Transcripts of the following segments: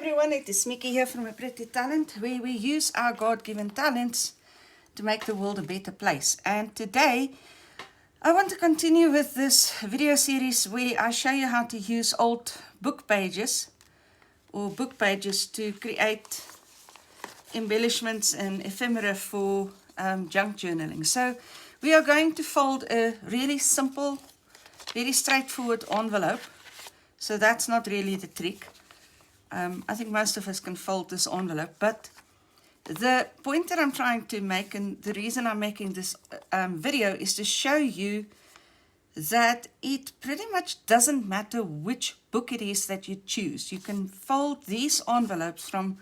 everyone, it is Mickey here from A Pretty Talent, where we use our God-given talents to make the world a better place. And today, I want to continue with this video series where I show you how to use old book pages or book pages to create embellishments and ephemera for junk journaling. So we are going to fold a really simple, very straightforward envelope. So that's not really the trick. I think most of us can fold this envelope, but the point that I'm trying to make, and the reason I'm making this video, is to show you that it pretty much doesn't matter which book it is that you choose. You can fold these envelopes from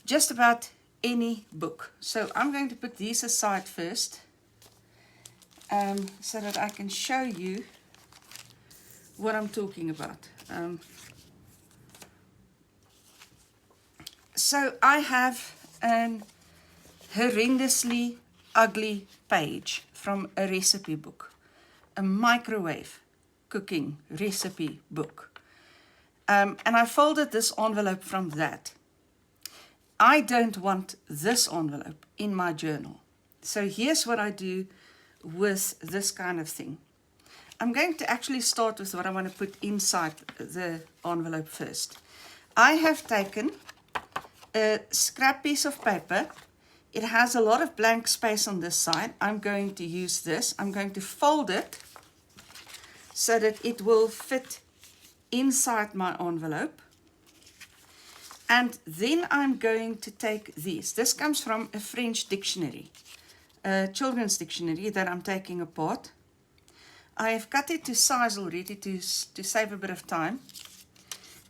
just about any book. So I'm going to put these aside first, so that I can show you what I'm talking about. So I have an horrendously ugly page from a recipe book, a microwave cooking recipe book. And I folded this envelope from that. I don't want this envelope in my journal. So here's what I do with this kind of thing. I'm going to actually start with what I want to put inside the envelope first. I have taken a scrap piece of paper. It has a lot of blank space on this side. I'm going to use this. I'm going to fold it so that it will fit inside my envelope. And then I'm going to take these. This comes from a French dictionary, a children's dictionary that I'm taking apart. I have cut it to size already to save a bit of time.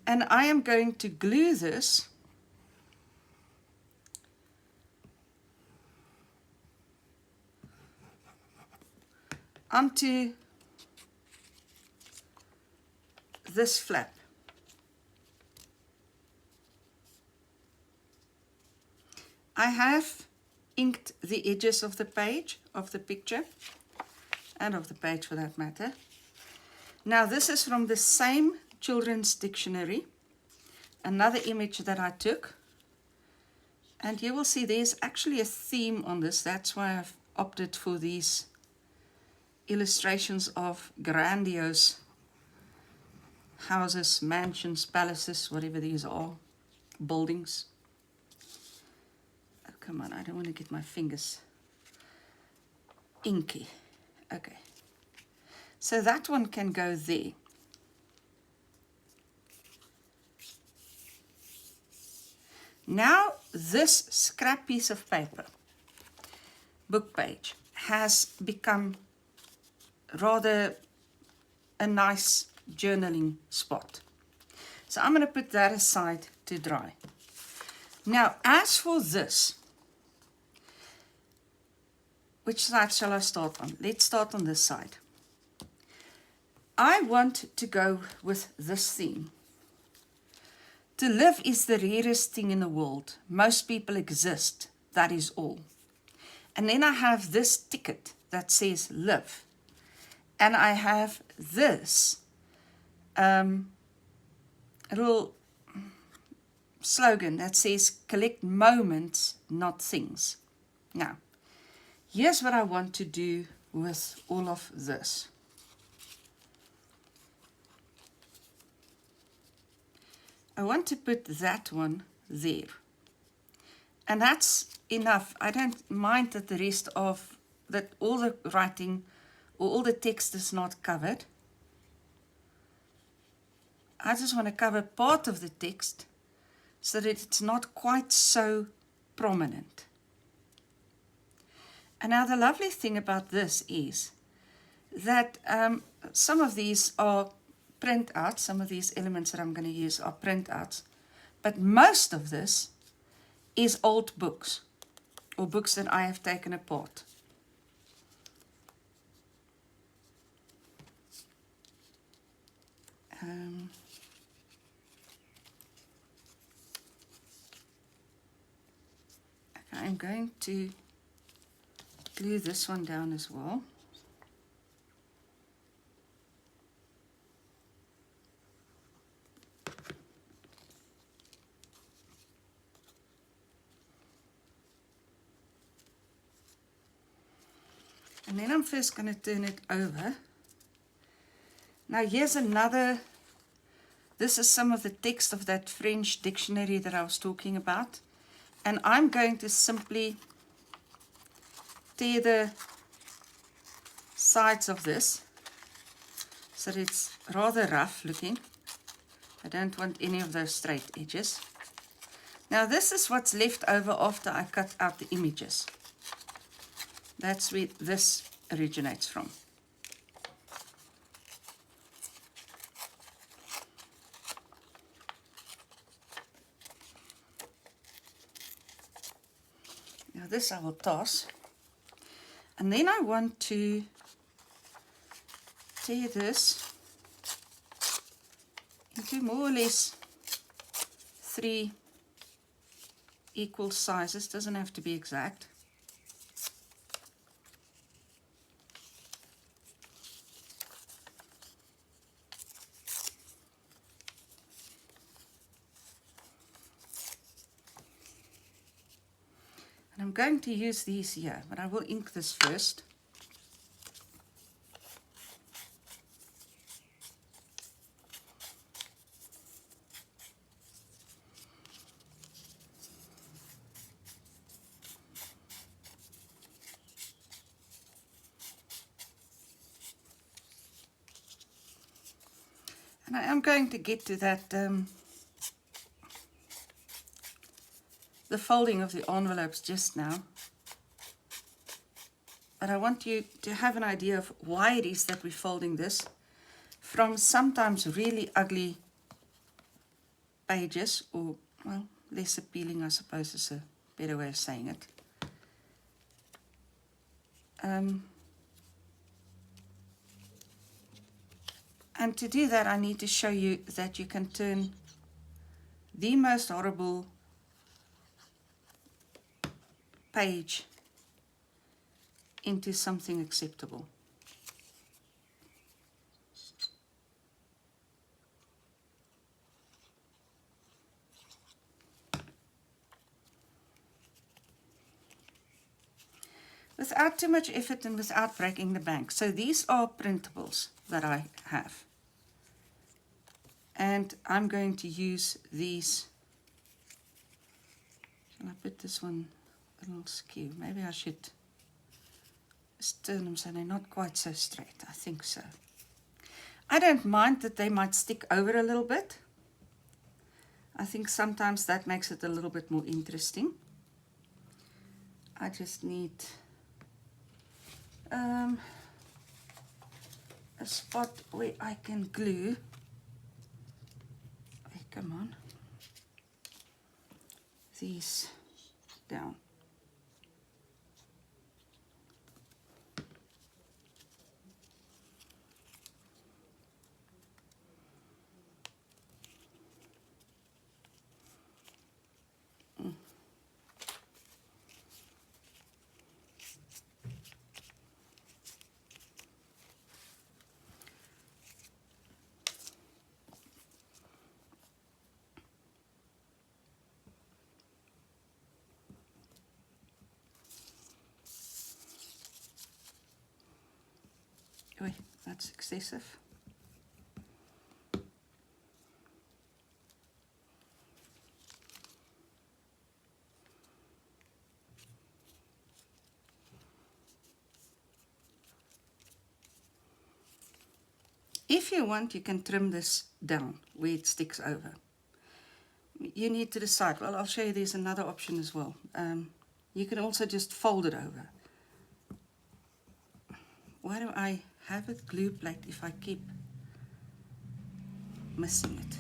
And I am going to glue this onto this flap. I have inked the edges of the page, of the picture, and of the page for that matter. Now this is from the same children's dictionary, another image that I took. And you will see there's actually a theme on this. That's why I've opted for these illustrations of grandiose houses, mansions, palaces, whatever these are, buildings. Oh, come on, I don't want to get my fingers inky. Okay, so that one can go there. Now this scrap piece of paper, book page, has become rather a nice journaling spot. So I'm going to put that aside to dry. Now, as for this, which side shall I start on? Let's start on this side. I want to go with this theme. To live is the rarest thing in the world. Most people exist, that is all. And then I have this ticket that says live. And I have this little slogan that says collect moments, not things. Now, here's what I want to do with all of this. I want to put that one there. And that's enough. I don't mind that the rest of, that all the writing or all the text is not covered. I just want to cover part of the text so that it's not quite so prominent. And now the lovely thing about this is that some of these are printouts. Some of these elements that I'm going to use are printouts. But most of this is old books or books that I have taken apart. I'm going to glue this one down as well. And then I'm first going to turn it over. Now here's another, this is some of the text of that French dictionary that I was talking about. And I'm going to simply tear the sides of this so that it's rather rough looking. I don't want any of those straight edges. Now this is what's left over after I cut out the images. That's where this originates from. Now this I will toss. And then I want to tear this into more or less 3 equal sizes. Doesn't have to be exact. And I'm going to use these here, but I will ink this first. And I am going to get to that, the folding of the envelopes just now. But I want you to have an idea of why it is that we're folding this from sometimes really ugly pages, or, well, less appealing, I suppose is a better way of saying it. And to do that, I need to show you that you can turn the most horrible page into something acceptable. Without too much effort and without breaking the bank. So these are printables that I have. And I'm going to use these. Shall I put this one a little skew? Maybe I should just turn them so they're not quite so straight. I think so. I don't mind that they might stick over a little bit. I think sometimes that makes it a little bit more interesting. I just need a spot where I can glue. Hey, come on. These down. Wait, that's excessive. If you want, you can trim this down where it sticks over. You need to decide. Well, I'll show you there's another option as well. You can also just fold it over. Why do I have a glue plate if I keep missing it?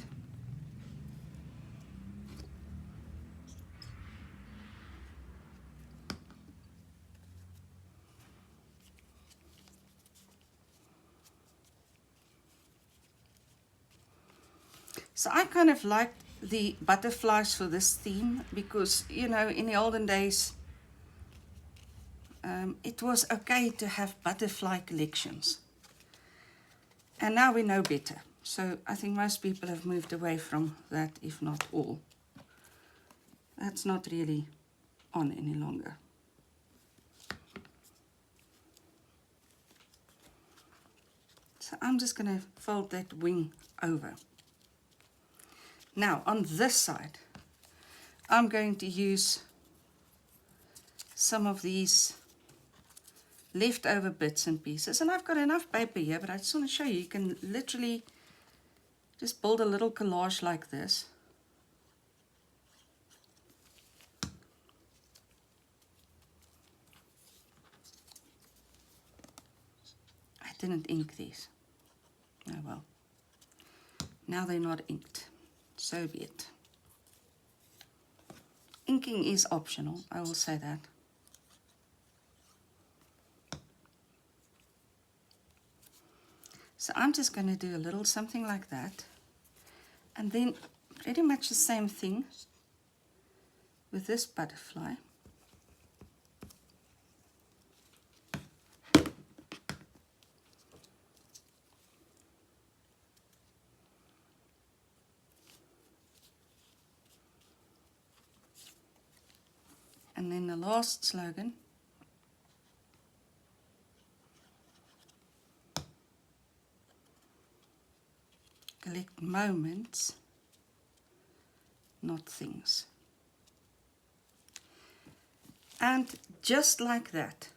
So I kind of liked the butterflies for this theme because, you know, in the olden days, it was okay to have butterfly collections. And now we know better. So I think most people have moved away from that, if not all. That's not really on any longer. So I'm just going to fold that wing over. Now on this side, I'm going to use some of these leftover bits and pieces, and I've got enough paper here, but I just want to show you, you can literally just build a little collage like this. I didn't ink these. Oh well. Now they're not inked. So be it. Inking is optional, I will say that. So I'm just going to do a little something like that. And then pretty much the same thing with this butterfly. And then the last slogan. Collect moments, not things. And just like that,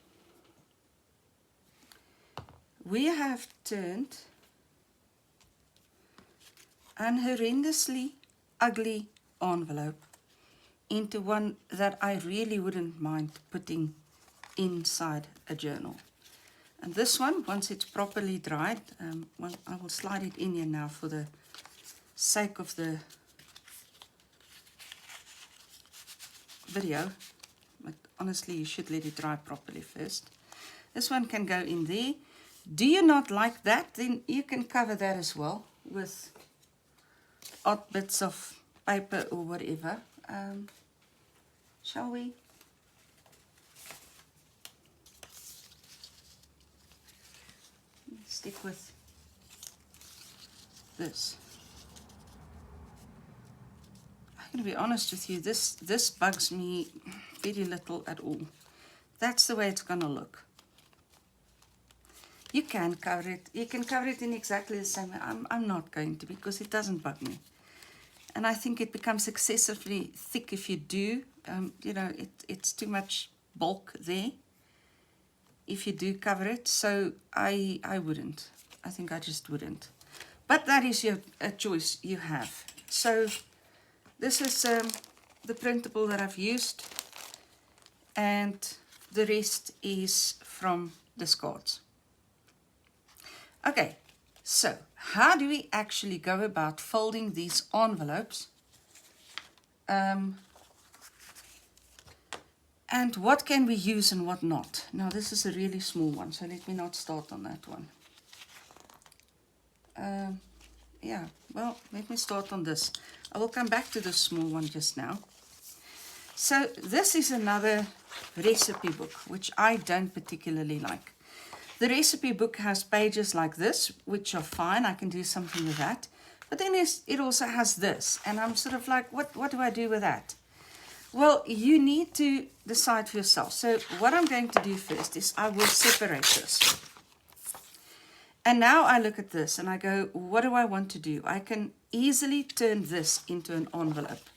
we have turned an horrendously ugly envelope into one that I really wouldn't mind putting inside a journal. And this one, once it's properly dried, well, I will slide it in here now for the sake of the video. But honestly, you should let it dry properly first. This one can go in there. Do you not like that? Then you can cover that as well with odd bits of paper or whatever. Shall we? Stick with this. I'm going to be honest with you, this bugs me very little at all. That's the way it's going to look. You can cover it. You can cover it in exactly the same way. I'm not going to, because it doesn't bug me. And I think it becomes excessively thick if you do. You know, it's too much bulk there if you do cover it. So I wouldn't. I think I just wouldn't. But that is a choice you have. So this is the printable that I've used. And the rest is from discards. Okay, so how do we actually go about folding these envelopes? And what can we use and what not? Now this is a really small one, so let me not start on that one. Yeah, well, let me start on this. I will come back to the small one just now. So this is another recipe book, which I don't particularly like. The recipe book has pages like this, which are fine. I can do something with that. But then it also has this. And I'm sort of like, what do I do with that? Well, you need to decide for yourself. So what I'm going to do first is I will separate this. And now I look at this and I go, what do I want to do? I can easily turn this into an envelope.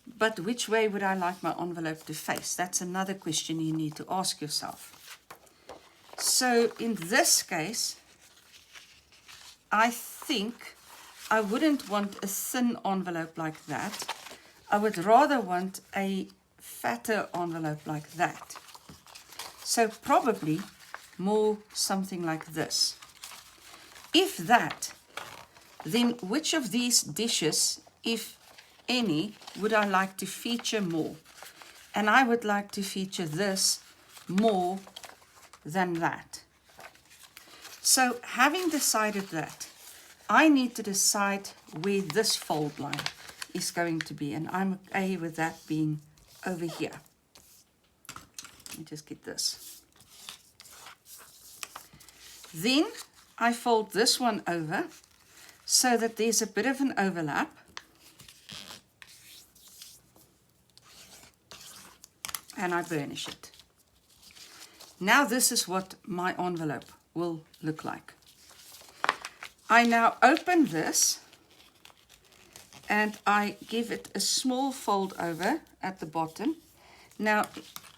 But which way would I like my envelope to face? That's another question you need to ask yourself. So in this case, I think I wouldn't want a thin envelope like that. I would rather want a fatter envelope like that. So probably more something like this. If that, then which of these dishes, if any, would I like to feature more? And I would like to feature this more than that. So having decided that, I need to decide where this fold line is going to be, and I'm okay with that being over here. Let me just get this. Then I fold this one over so that there's a bit of an overlap. And I burnish it. Now this is what my envelope will look like. I now open this and I give it a small fold over at the bottom. Now,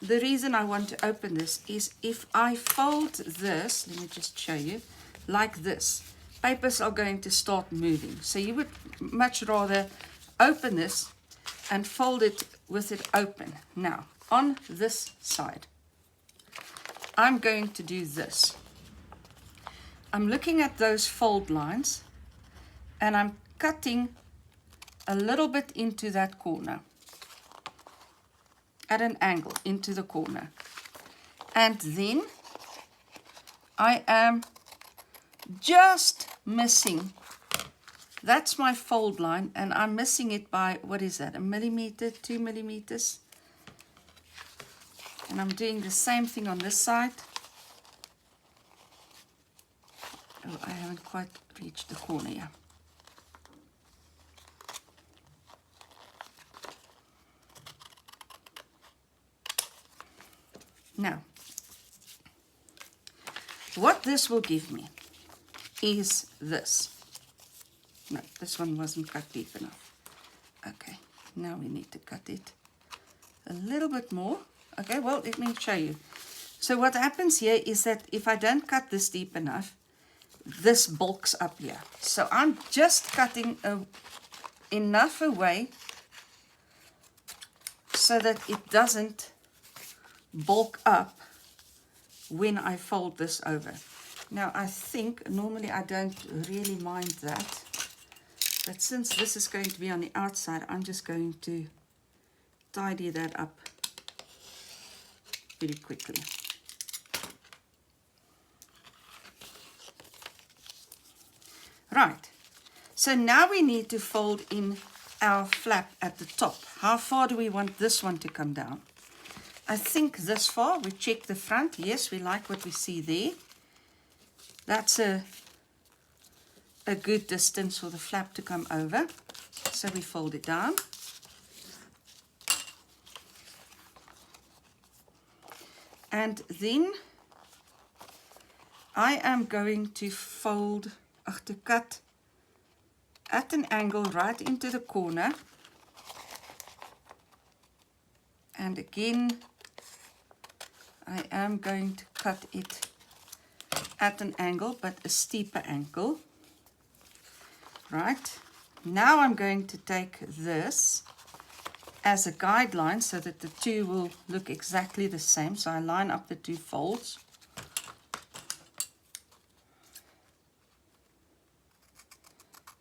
the reason I want to open this is if I fold this, let me just show you, like this, papers are going to start moving. So you would much rather open this and fold it with it open. Now, on this side, I'm going to do this. I'm looking at those fold lines and I'm cutting a little bit into that corner, at an angle into the corner. And then I am just missing, that's my fold line, and I'm missing it by, what is that, 1 millimeter, 2 millimeters. And I'm doing the same thing on this side. Oh, I haven't quite reached the corner yet. Now, what this will give me is this. No, this one wasn't cut deep enough. Okay, now we need to cut it a little bit more. Okay, well, let me show you. So what happens here is that if I don't cut this deep enough, this bulks up here. So I'm just cutting enough away so that it doesn't bulk up when I fold this over. Now I think normally I don't really mind that, but since this is going to be on the outside, I'm just going to tidy that up pretty quickly. Right, so now we need to fold in our flap at the top. How far do we want this one to come down? I think this far. We check the front. Yes, we like what we see there. That's a good distance for the flap to come over. So we fold it down. And then I am going to fold, to cut at an angle right into the corner. And again, I am going to cut it at an angle, but a steeper angle. Right, now I'm going to take this as a guideline so that the two will look exactly the same. So I line up the two folds.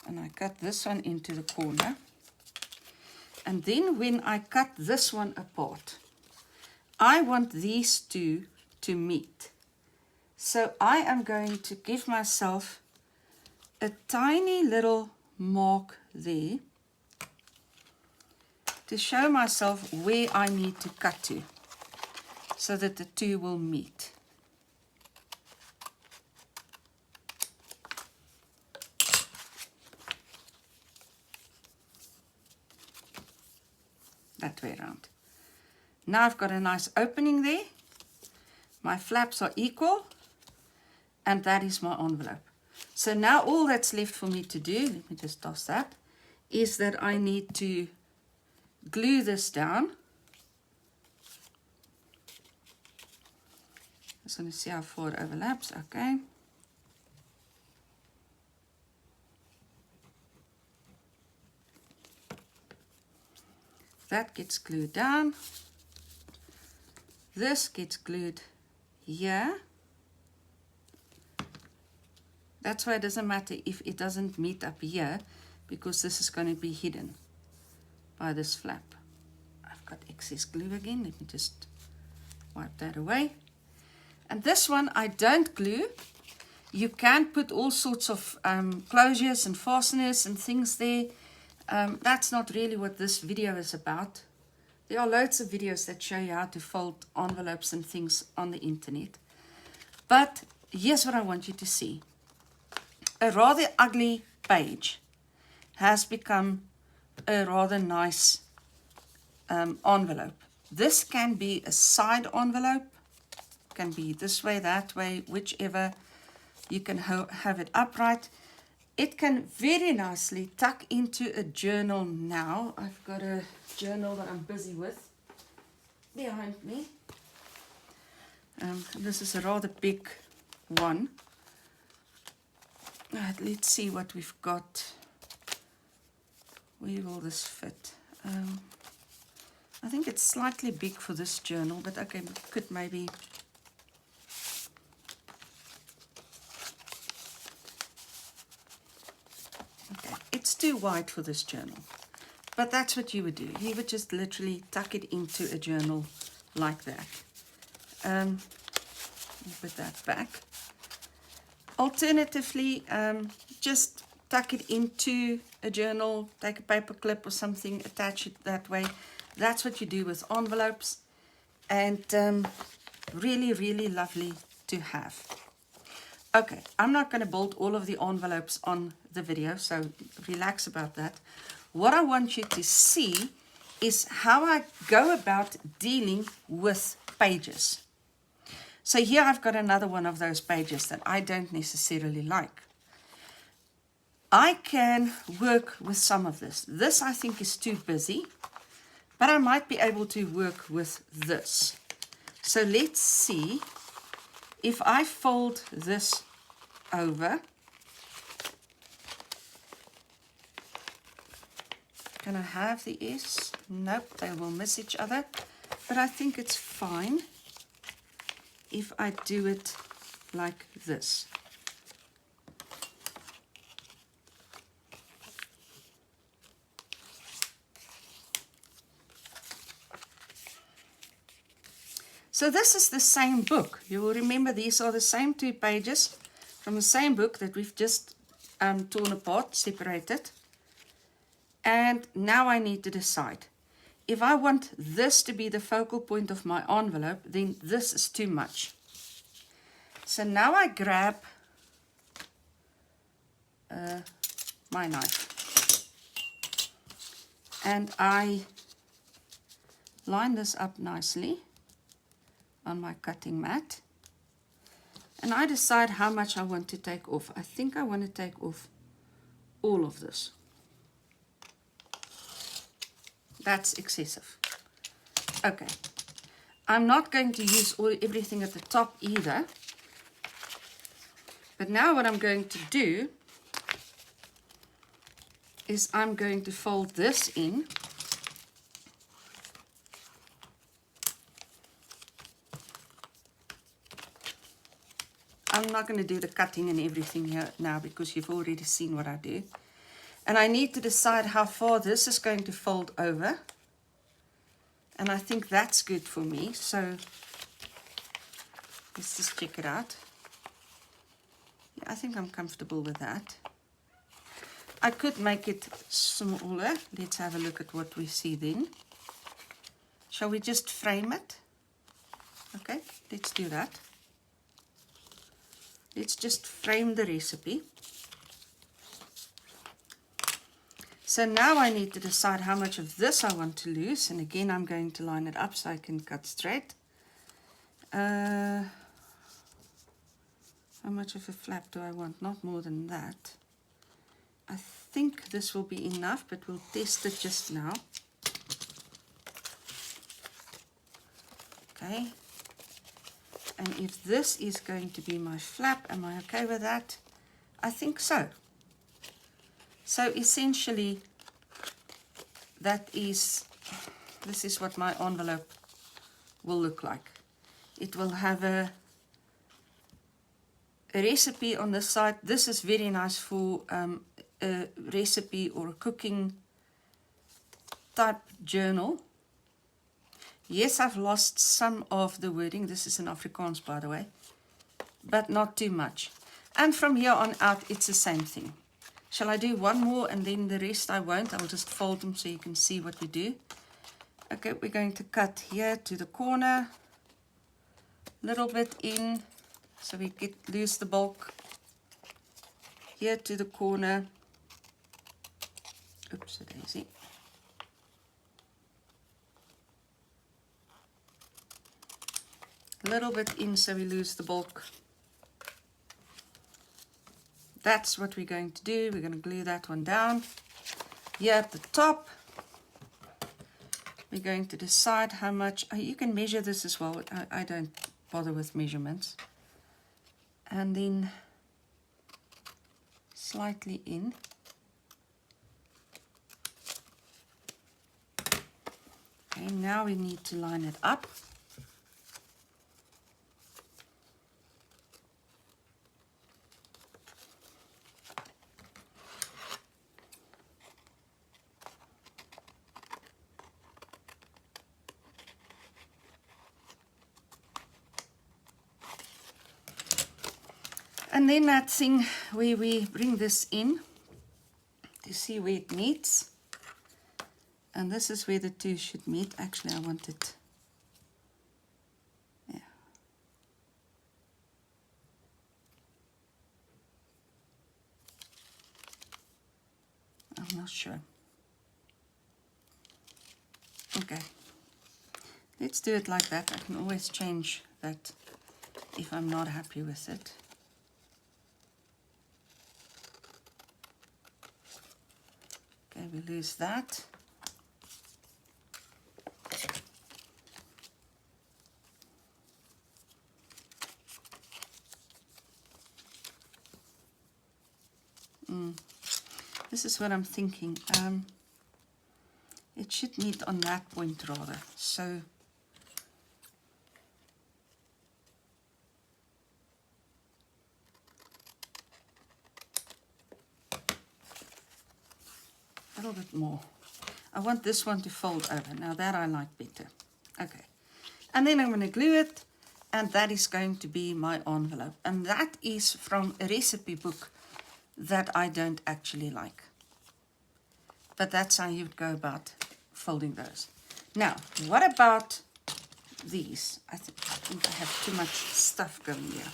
And I cut this one into the corner. And then when I cut this one apart, I want these two to meet. So I am going to give myself a tiny little mark there to show myself where I need to cut to so that the two will meet. That way around. Now I've got a nice opening there. My flaps are equal, and that is my envelope. So now all that's left for me to do, let me just toss that, is that I need to glue this down. Just want to see how far it overlaps. Okay. That gets glued down. This gets glued here. That's why it doesn't matter if it doesn't meet up here, because this is going to be hidden by this flap. I've got excess glue again. Let me just wipe that away. And this one I don't glue. You can put all sorts of closures and fasteners and things there. That's not really what this video is about. There are loads of videos that show you how to fold envelopes and things on the internet. But here's what I want you to see. A rather ugly page has become a rather nice envelope. This can be a side envelope, can be this way, that way, whichever. You can have it upright. It can very nicely tuck into a journal now. I've got a journal that I'm busy with behind me. This is a rather big one. Let's see what we've got. Where will this fit? I think it's slightly big for this journal, but okay, we could maybe... Okay, it's too wide for this journal. But that's what you would do. You would just literally tuck it into a journal like that. Put that back. Alternatively, just tuck it into a journal, take a paper clip or something, attach it that way. That's what you do with envelopes, and really, really lovely to have. Okay, I'm not going to build all of the envelopes on the video, so relax about that. What I want you to see is how I go about dealing with pages. So here I've got another one of those pages that I don't necessarily like. I can work with some of this. This I think is too busy, but I might be able to work with this. So let's see if I fold this over. Can I have the S? Nope, they will miss each other. But I think it's fine if I do it like this. So this is the same book. You will remember these are the same 2 pages from the same book that we've just torn apart, separated. And now I need to decide. If I want this to be the focal point of my envelope, then this is too much. So now I grab my knife and I line this up nicely on my cutting mat, and I decide how much I want to take off. I think I want to take off all of this. That's excessive. Okay, I'm not going to use everything at the top either, but now what I'm going to do is I'm going to fold this in. I'm not going to do the cutting and everything here now because you've already seen what I do. And I need to decide how far this is going to fold over. And I think that's good for me. So let's just check it out. Yeah, I think I'm comfortable with that. I could make it smaller. Let's have a look at what we see then. Shall we just frame it? Okay, let's do that. Let's just frame the recipe. So now I need to decide how much of this I want to lose. And again, I'm going to line it up so I can cut straight. How much of a flap do I want? Not more than that. I think this will be enough, but we'll test it just now. Okay. And if this is going to be my flap, am I okay with that? I think so. So essentially, this is what my envelope will look like. It will have a recipe on this side. This is very nice for a recipe or a cooking type journal. Yes, I've lost some of the wording. This is in Afrikaans, by the way, but not too much. And from here on out, it's the same thing. Shall I do one more and then the rest I won't? I'll just fold them so you can see what we do. Okay, we're going to cut here to the corner, little bit in, so we lose the bulk. Here to the corner. Oops, a daisy. A little bit in so we lose the bulk. that's what we're going to do. We're going to glue that one down. Here at the top, we're going to decide how much. You can measure this as well. I don't bother with measurements. And then slightly in. Okay, now we need to line it up. And then that thing where we bring this in to see where it meets. And this is where the two should meet. Actually, I want it. Yeah. I'm not sure. Okay. Let's do it like that. I can always change that if I'm not happy with it. Okay, we lose that. This is what I'm thinking. It should meet on that point rather. So a little bit more. I want this one to fold over. Now that I like better. Okay. And then I'm going to glue it, and that is going to be my envelope. And that is from a recipe book that I don't actually like. But that's how you'd go about folding those. Now, what about these? I think I have too much stuff going here.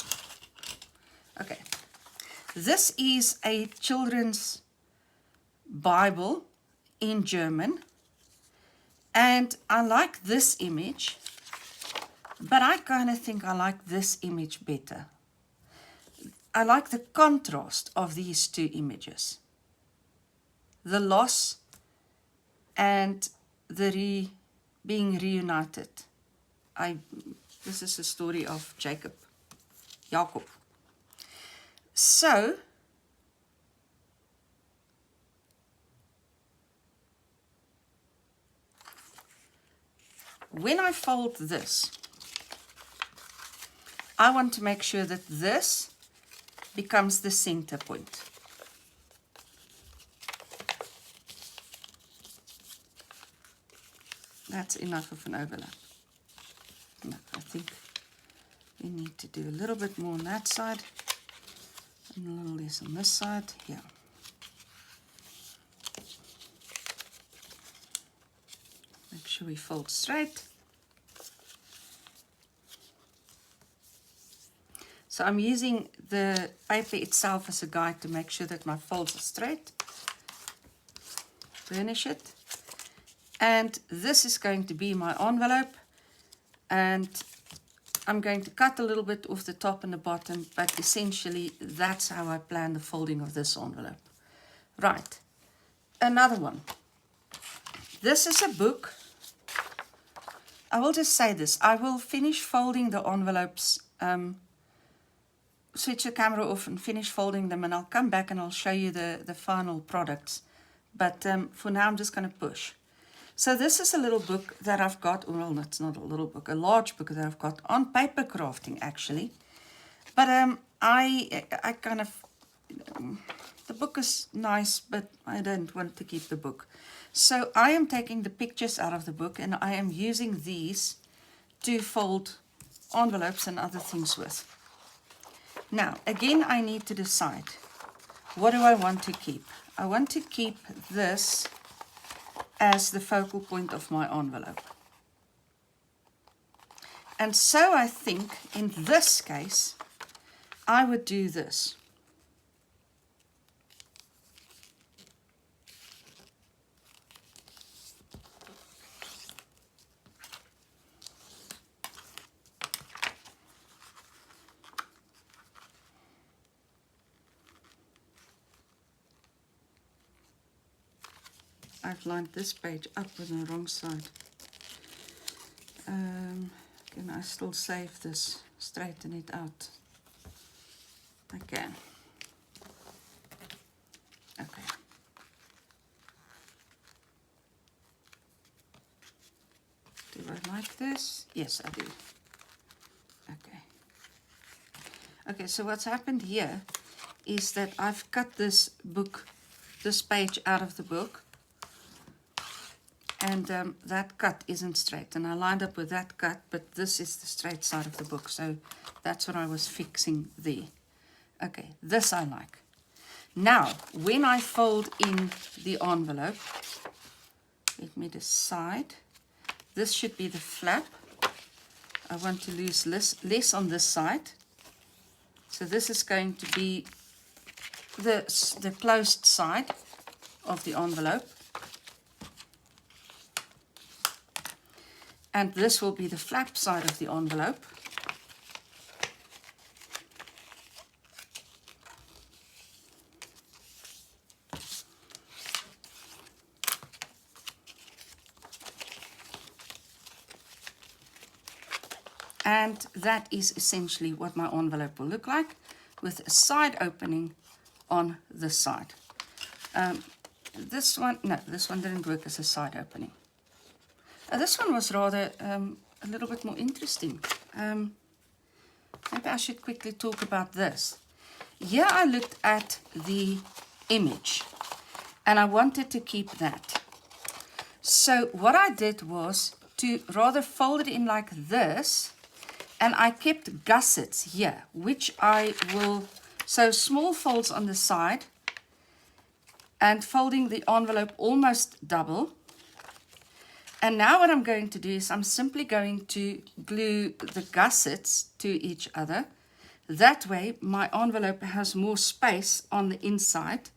Okay. This is a children's Bible in German. And I like this image, but I kind of think I like this image better. I like the contrast of these two images. The loss and the being reunited. This is the story of Jacob. So, when I fold this, I want to make sure that this becomes the center point. That's enough of an overlap. No, I think we need to do a little bit more on that side and a little less on this side. Here. Make sure we fold straight. So I'm using the paper itself as a guide to make sure that my folds are straight. Burnish it. And this is going to be my envelope. And I'm going to cut a little bit off the top and the bottom, but essentially that's how I plan the folding of this envelope. Right. Another one. This is a book. I will just say this. I will finish folding the envelopes, switch the camera off and finish folding them, and I'll come back and I'll show you the final products. But for now, I'm just going to push. So this is a little book that I've got. Well, it's not a little book, a large book that I've got on paper crafting, actually. But I kind of, the book is nice, but I don't want to keep the book. So I am taking the pictures out of the book, and I am using these to fold envelopes and other things with. Now, again, I need to decide, what do I want to keep? I want to keep this as the focal point of my envelope. And so I think, in this case, I would do this. I've lined this page up with the wrong side. Can I still save this, straighten it out? I can. Okay. Do I like this? Yes, I do. Okay. Okay, so what's happened here is that I've cut this book, this page out of the book, and that cut isn't straight, and I lined up with that cut, but this is the straight side of the book, so that's what I was fixing there. Okay, this I like. Now, when I fold in the envelope, let me decide. This should be the flap. I want to lose less on this side. So this is going to be the closed side of the envelope. And this will be the flap side of the envelope. And that is essentially what my envelope will look like, with a side opening on this side. This one didn't work as a side opening. This one was rather a little bit more interesting. Maybe I should quickly talk about this. Here I looked at the image, and I wanted to keep that. So what I did was to rather fold it in like this, and I kept gussets here, which I will, so small folds on the side, and folding the envelope almost double. And now what I'm going to do is I'm simply going to glue the gussets to each other. That way my envelope has more space on the inside.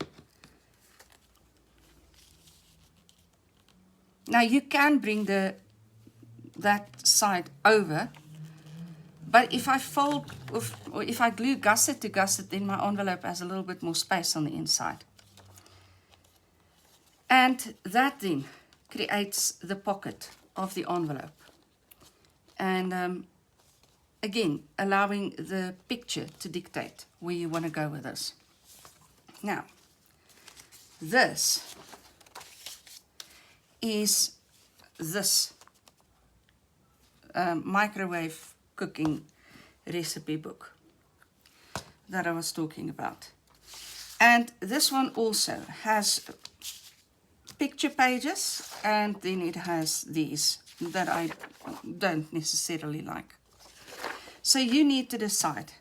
Now you can bring that side over, but if I fold, or if I glue gusset to gusset, then my envelope has a little bit more space on the inside. And that then creates the pocket of the envelope. And again, allowing the picture to dictate where you want to go with this. Now, this is this microwave cooking recipe book that I was talking about. And this one also has picture pages, and then it has these that I don't necessarily like. So you need to decide.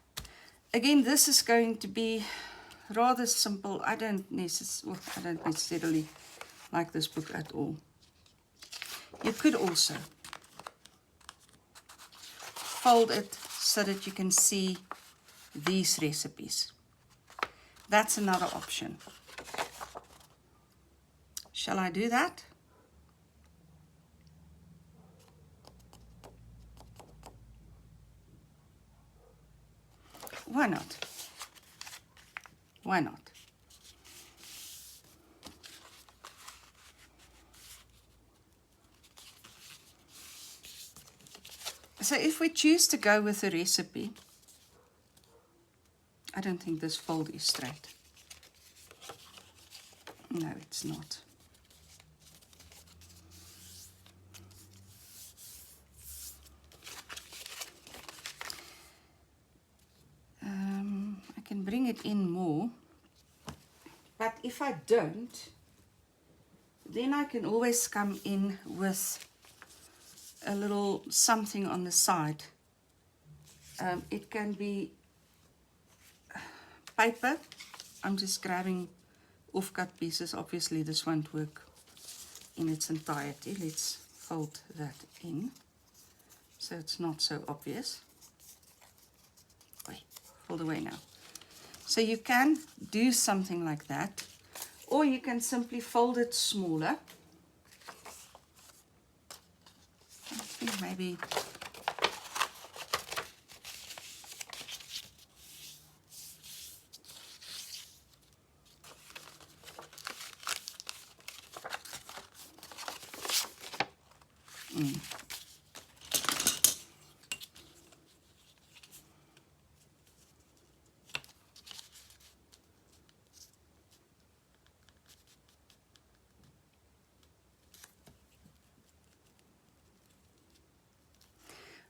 Again, this is going to be rather simple. I don't necessarily like this book at all. You could also fold it so that you can see these recipes. That's another option. Shall I do that? Why not? Why not? So if we choose to go with a recipe, I don't think this fold is straight. No, it's not. I can bring it in more, but if I don't, then I can always come in with a little something on the side. It can be paper. I'm just grabbing off-cut pieces. Obviously this won't work in its entirety. Let's fold that in so it's not so obvious. Wait, fold away now. So you can do something like that, or you can simply fold it smaller. I think maybe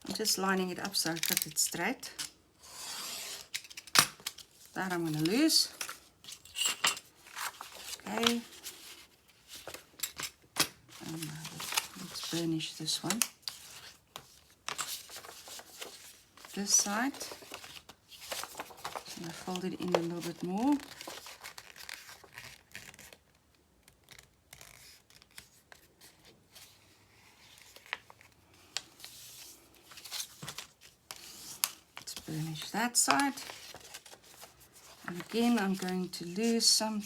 I'm just lining it up so I cut it straight. That I'm going to lose. Okay. Let's burnish this one. This side. I'm going to fold it in a little bit more. Let's burnish that side. And again, I'm going to lose some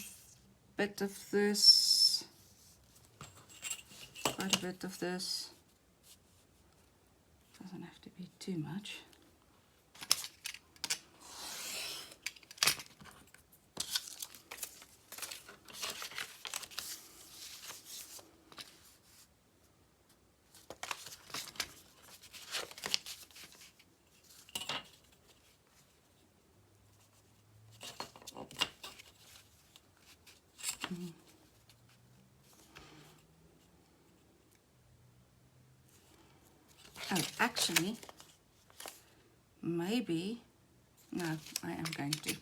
bit of this, quite a bit of this. Doesn't have to be too much. Oh, actually, maybe, no, I am going to.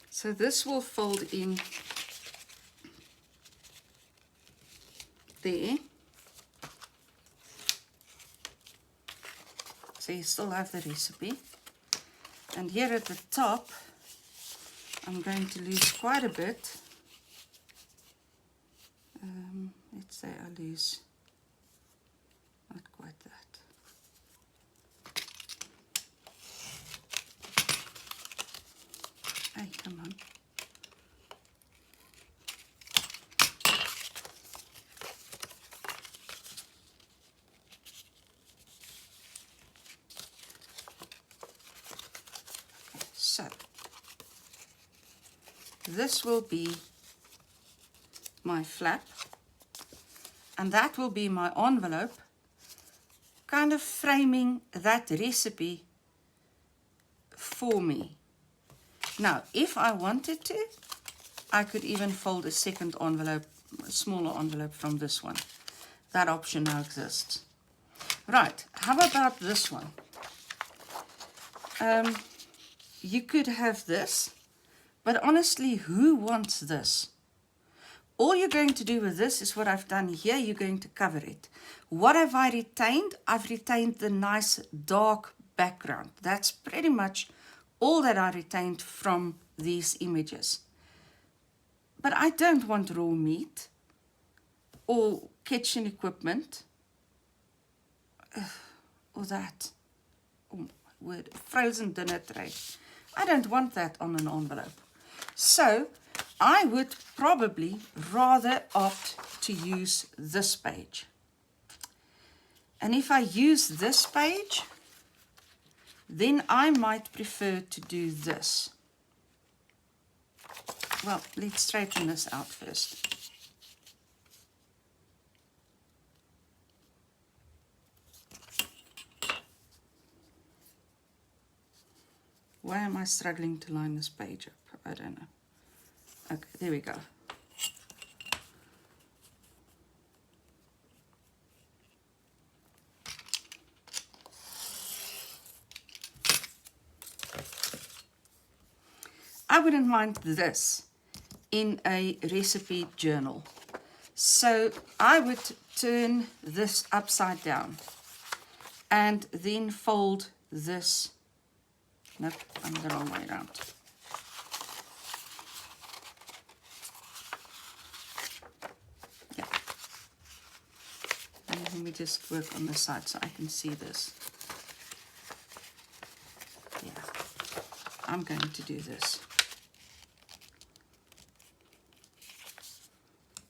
So this will fold in there. So you still have the recipe. And here at the top, I'm going to lose quite a bit. Let's say I lose not quite that. Hey, come on. So, this will be my flap, and that will be my envelope, kind of framing that recipe for me. Now, if I wanted to, I could even fold a second envelope, a smaller envelope from this one. That option now exists. Right, how about this one? You could have this, but honestly, who wants this? All you're going to do with this is what I've done here. You're going to cover it. What have I retained? I've retained the nice dark background. That's pretty much all that I retained from these images. But I don't want raw meat or kitchen equipment or that. Oh my word, frozen dinner tray. I don't want that on an envelope. So I would probably rather opt to use this page. And if I use this page, then I might prefer to do this. Well, let's straighten this out first. Why am I struggling to line this page up? I don't know. Okay, there we go. I wouldn't mind this in a recipe journal. So I would turn this upside down and then fold this. Nope, I'm the wrong way around. Yeah. And let me just work on the side so I can see this. Yeah, I'm going to do this.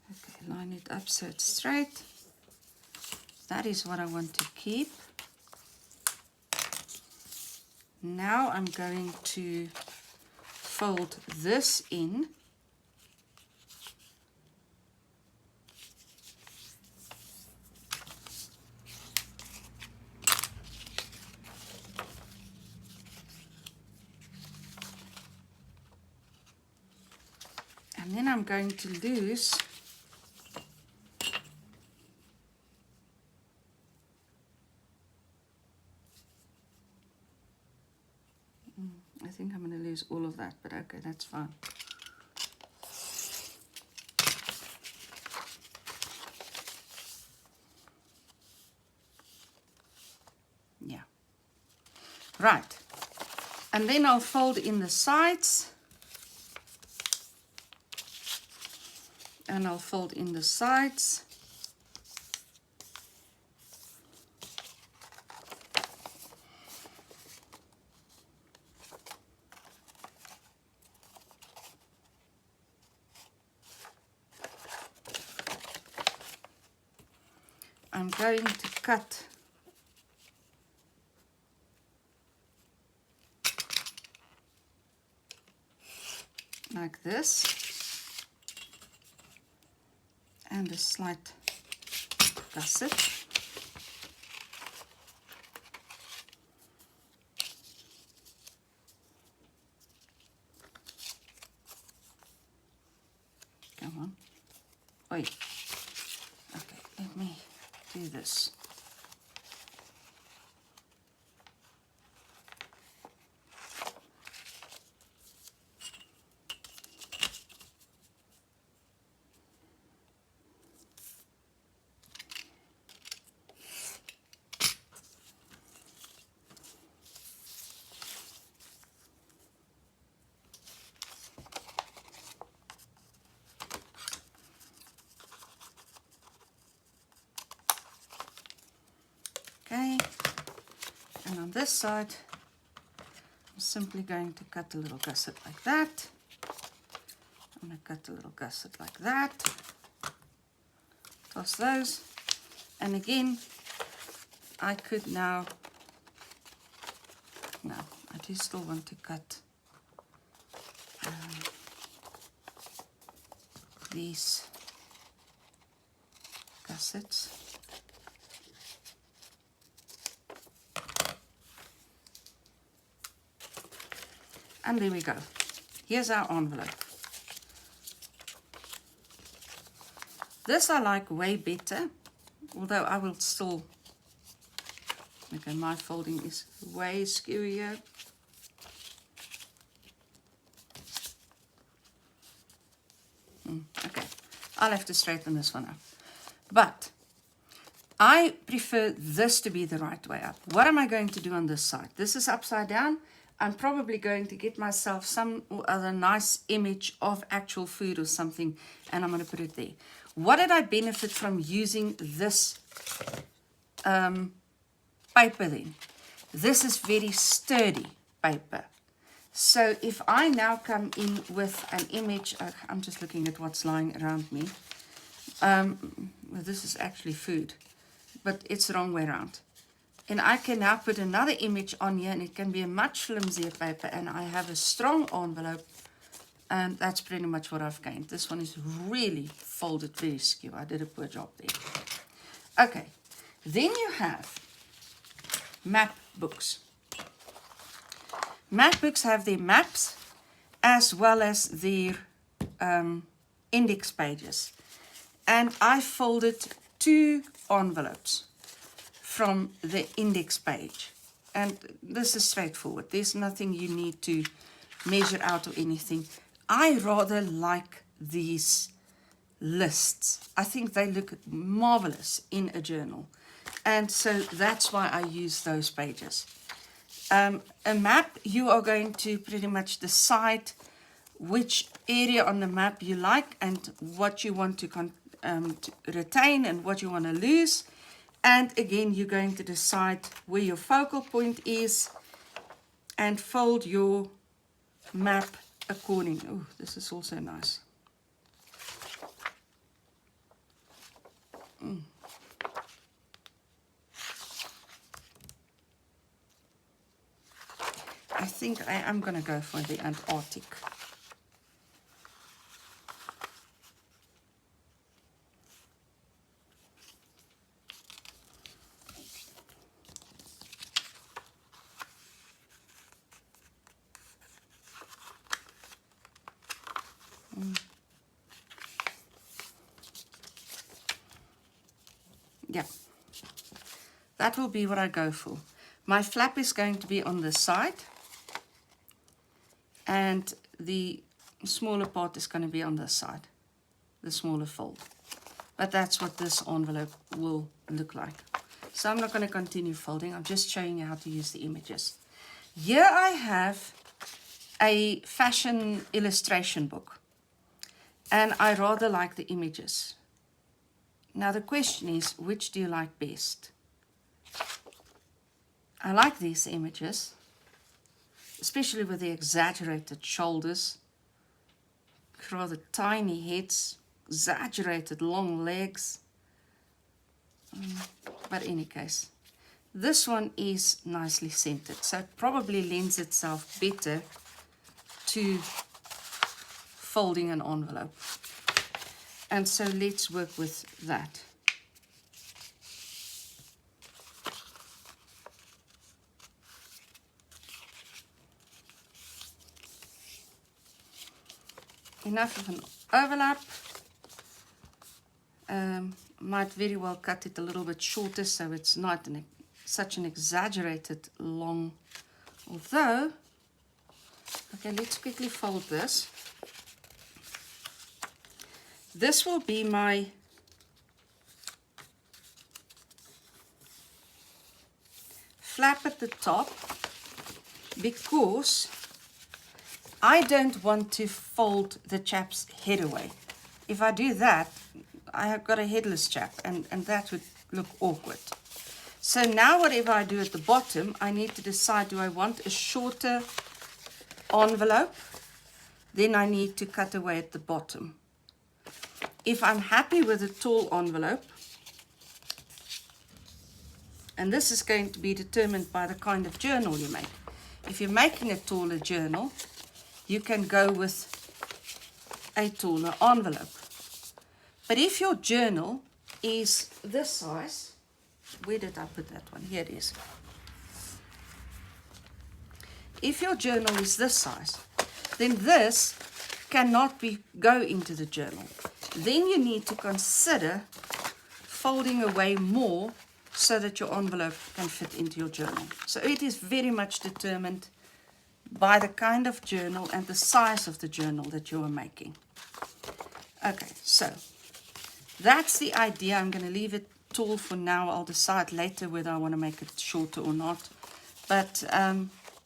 Okay, line it up so it's straight. That is what I want to keep. Now I'm going to fold this in. And then I'm going to lose I think I'm going to lose all of that, but okay, that's fine. Yeah. Right. And then I'll fold in the sides. And I'll fold in the sides. I'm going to cut like this and a slight gusset. Come on. Oi. Okay, let me do this. Okay, and on this side, I'm simply going to cut a little gusset like that. I'm going to cut a little gusset like that. Toss those. And again, I could now, no, I do still want to cut these gussets. And there we go. Here's our envelope. This I like way better, although I will still, okay, my folding is way skewier. Okay, I'll have to straighten this one up. But I prefer this to be the right way up. What am I going to do on this side? This is upside down. I'm probably going to get myself some other nice image of actual food or something, and I'm going to put it there. What did I benefit from using this paper then? This is very sturdy paper. So if I now come in with an image, I'm just looking at what's lying around me. Well, this is actually food, but it's the wrong way around. And I can now put another image on here, and it can be a much flimsier paper, and I have a strong envelope, and that's pretty much what I've gained. This one is really folded very skew. I did a poor job there. Okay, then you have map books. Map books have their maps as well as their index pages. And I folded 2 envelopes from the index page. And this is straightforward. There's nothing you need to measure out or anything. I rather like these lists. I think they look marvelous in a journal. And so that's why I use those pages. A map, you are going to pretty much decide which area on the map you like and what you want to retain and what you want to lose. And again, you're going to decide where your focal point is and fold your map according. Oh, this is also nice. I think I am going to go for the Antarctic. Yeah, that will be what I go for. My flap is going to be on this side, and the smaller part is going to be on this side, the smaller fold. But that's what this envelope will look like. So I'm not going to continue folding, I'm just showing you how to use the images. Here I have a fashion illustration book, and I rather like the images. Now the question is, which do you like best? I like these images, especially with the exaggerated shoulders, rather tiny heads, exaggerated long legs. But in any case, this one is nicely centered, so it probably lends itself better to folding an envelope. And so let's work with that. Enough of an overlap. Might very well cut it a little bit shorter so it's not such an exaggerated long. Although, okay, let's quickly fold this. This will be my flap at the top, because I don't want to fold the chap's head away. If I do that, I have got a headless chap, and that would look awkward. So now whatever I do at the bottom, I need to decide, do I want a shorter envelope? Then I need to cut away at the bottom. If I'm happy with a tall envelope, and this is going to be determined by the kind of journal you make. If you're making a taller journal, you can go with a taller envelope. But if your journal is this size, where did I put that one? Here it is. If your journal is this size, then this cannot go into the journal. Then you need to consider folding away more so that your envelope can fit into your journal. So it is very much determined by the kind of journal and the size of the journal that you are making. Okay, so that's the idea. I'm going to leave it tall for now. I'll decide later whether I want to make it shorter or not. But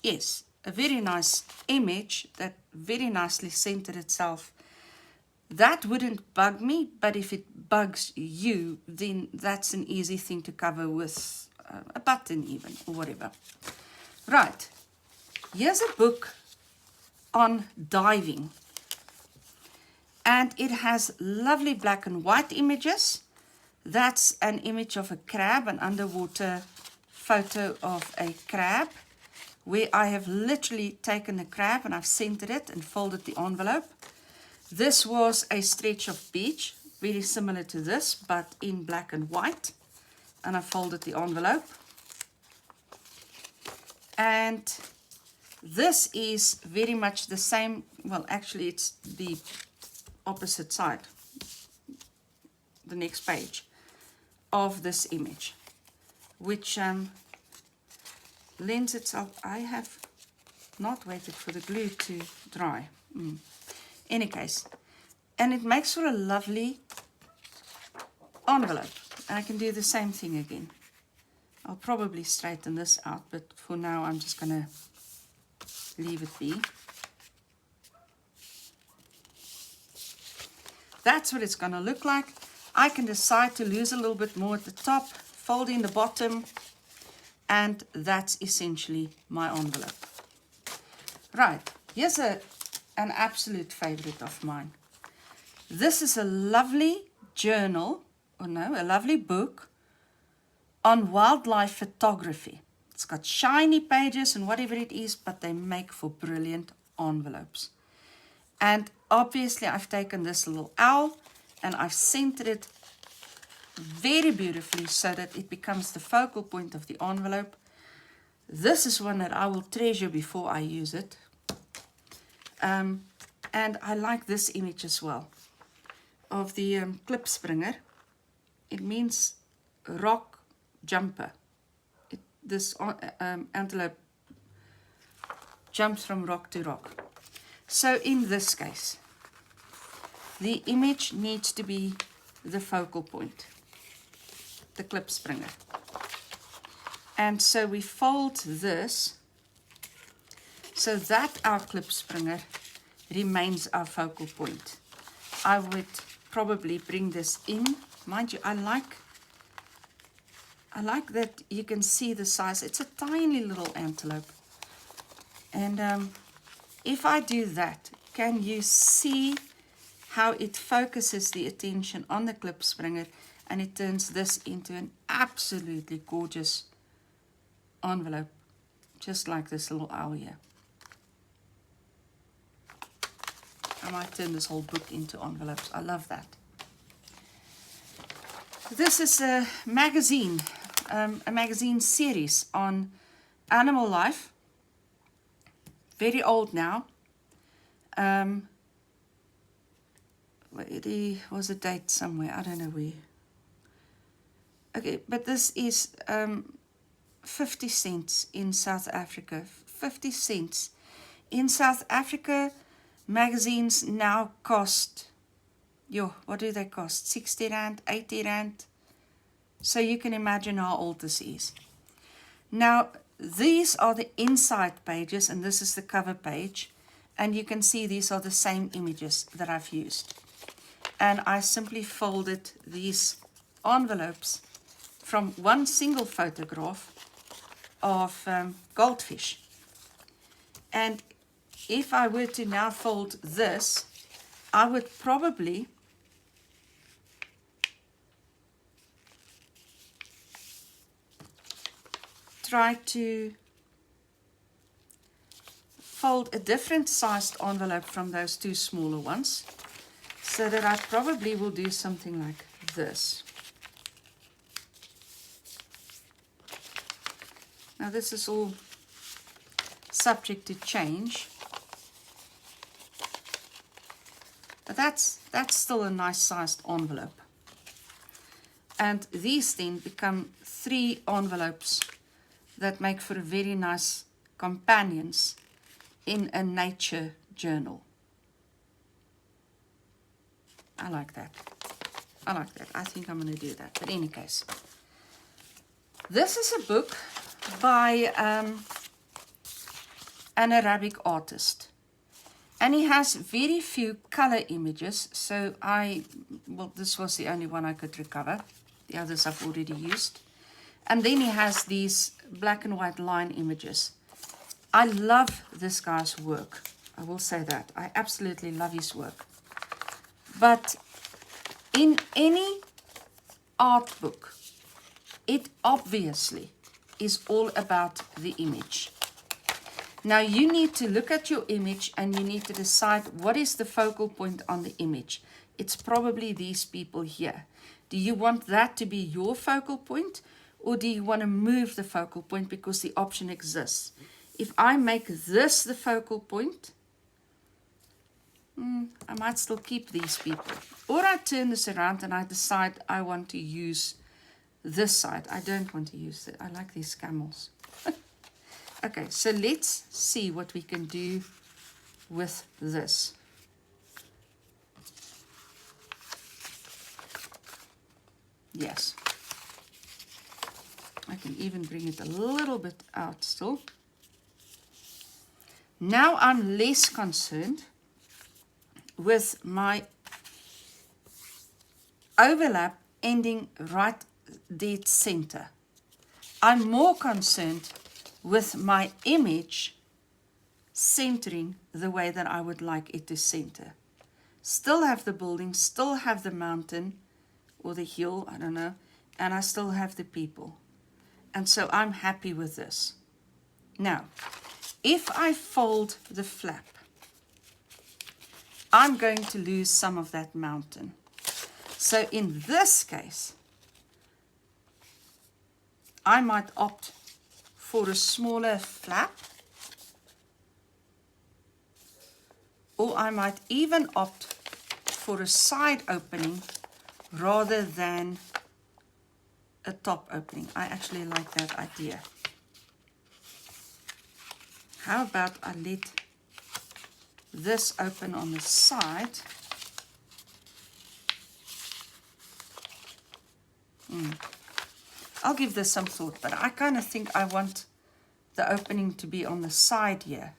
yes, a very nice image that very nicely centered itself. That wouldn't bug me, but if it bugs you, then that's an easy thing to cover with a button even, or whatever. Right, here's a book on diving. And it has lovely black and white images. That's an image of a crab, an underwater photo of a crab, where I have literally taken a crab and I've centered it and folded the envelope. This was a stretch of beach, very similar to this, but in black and white. And I folded the envelope. And this is very much the same. Well, actually, it's the opposite side, the next page of this image, which lends itself. I have not waited for the glue to dry. Any case, and it makes for a lovely envelope. And I can do the same thing again. I'll probably straighten this out, but for now I'm just going to leave it be. That's what it's going to look like. I can decide to lose a little bit more at the top, fold in the bottom, and that's essentially my envelope. Right, here's an absolute favorite of mine. This is a lovely journal, or no, a lovely book on wildlife photography. It's got shiny pages and whatever it is, but they make for brilliant envelopes. And obviously I've taken this little owl and I've centered it very beautifully so that it becomes the focal point of the envelope. This is one that I will treasure before I use it. And I like this image as well of the klipspringer. It means rock jumper. This antelope jumps from rock to rock. So in this case, the image needs to be the focal point, the klipspringer. And so we fold this so that our klipspringer remains our focal point. I would probably bring this in. Mind you, I like that you can see the size. It's a tiny little antelope. And if I do that, can you see how it focuses the attention on the klipspringer and it turns this into an absolutely gorgeous envelope, just like this little owl here. I might turn this whole book into envelopes. I love that. This is a magazine series on animal life. Very old now. There was a date somewhere. I don't know where. Okay, but this is 50 cents in South Africa. 50 cents. In South Africa, magazines now cost, what do they cost? 60 rand, 80 rand. So you can imagine how old this is. Now, these are the inside pages, and this is the cover page. And you can see these are the same images that I've used. And I simply folded these envelopes from one single photograph of goldfish. And if I were to now fold this, I would probably try to fold a different sized envelope from those two smaller ones, so that I probably will do something like this. Now this is all subject to change, but that's still a nice sized envelope. And these then become 3 envelopes that make for a very nice companions in a nature journal. I like that. I like that. I think I'm going to do that. But in any case, this is a book by an Arabic artist. And he has very few color images. So this was the only one I could recover. The others I've already used. And then he has these black and white line images. I love this guy's work. I will say that. I absolutely love his work. But in any art book, it obviously is all about the image. Now you need to look at your image and you need to decide what is the focal point on the image. It's probably these people here. Do you want that to be your focal point? Or do you want to move the focal point because the option exists? If I make this the focal point, I might still keep these people. Or I turn this around and I decide I want to use this side. I don't want to use it. I like these camels. Okay, so let's see what we can do with this. Yes. I can even bring it a little bit out still. Now I'm less concerned with my overlap ending right dead center. I'm more concerned with my image centering the way that I would like it to center. Still have the building, still have the mountain or the hill, I don't know, and I still have the people. And so I'm happy with this. Now, if I fold the flap, I'm going to lose some of that mountain. So in this case, I might opt for a smaller flap, or I might even opt for a side opening rather than a top opening. I actually like that idea. How about I let this open on the side? I'll give this some thought, but I kind of think I want the opening to be on the side here.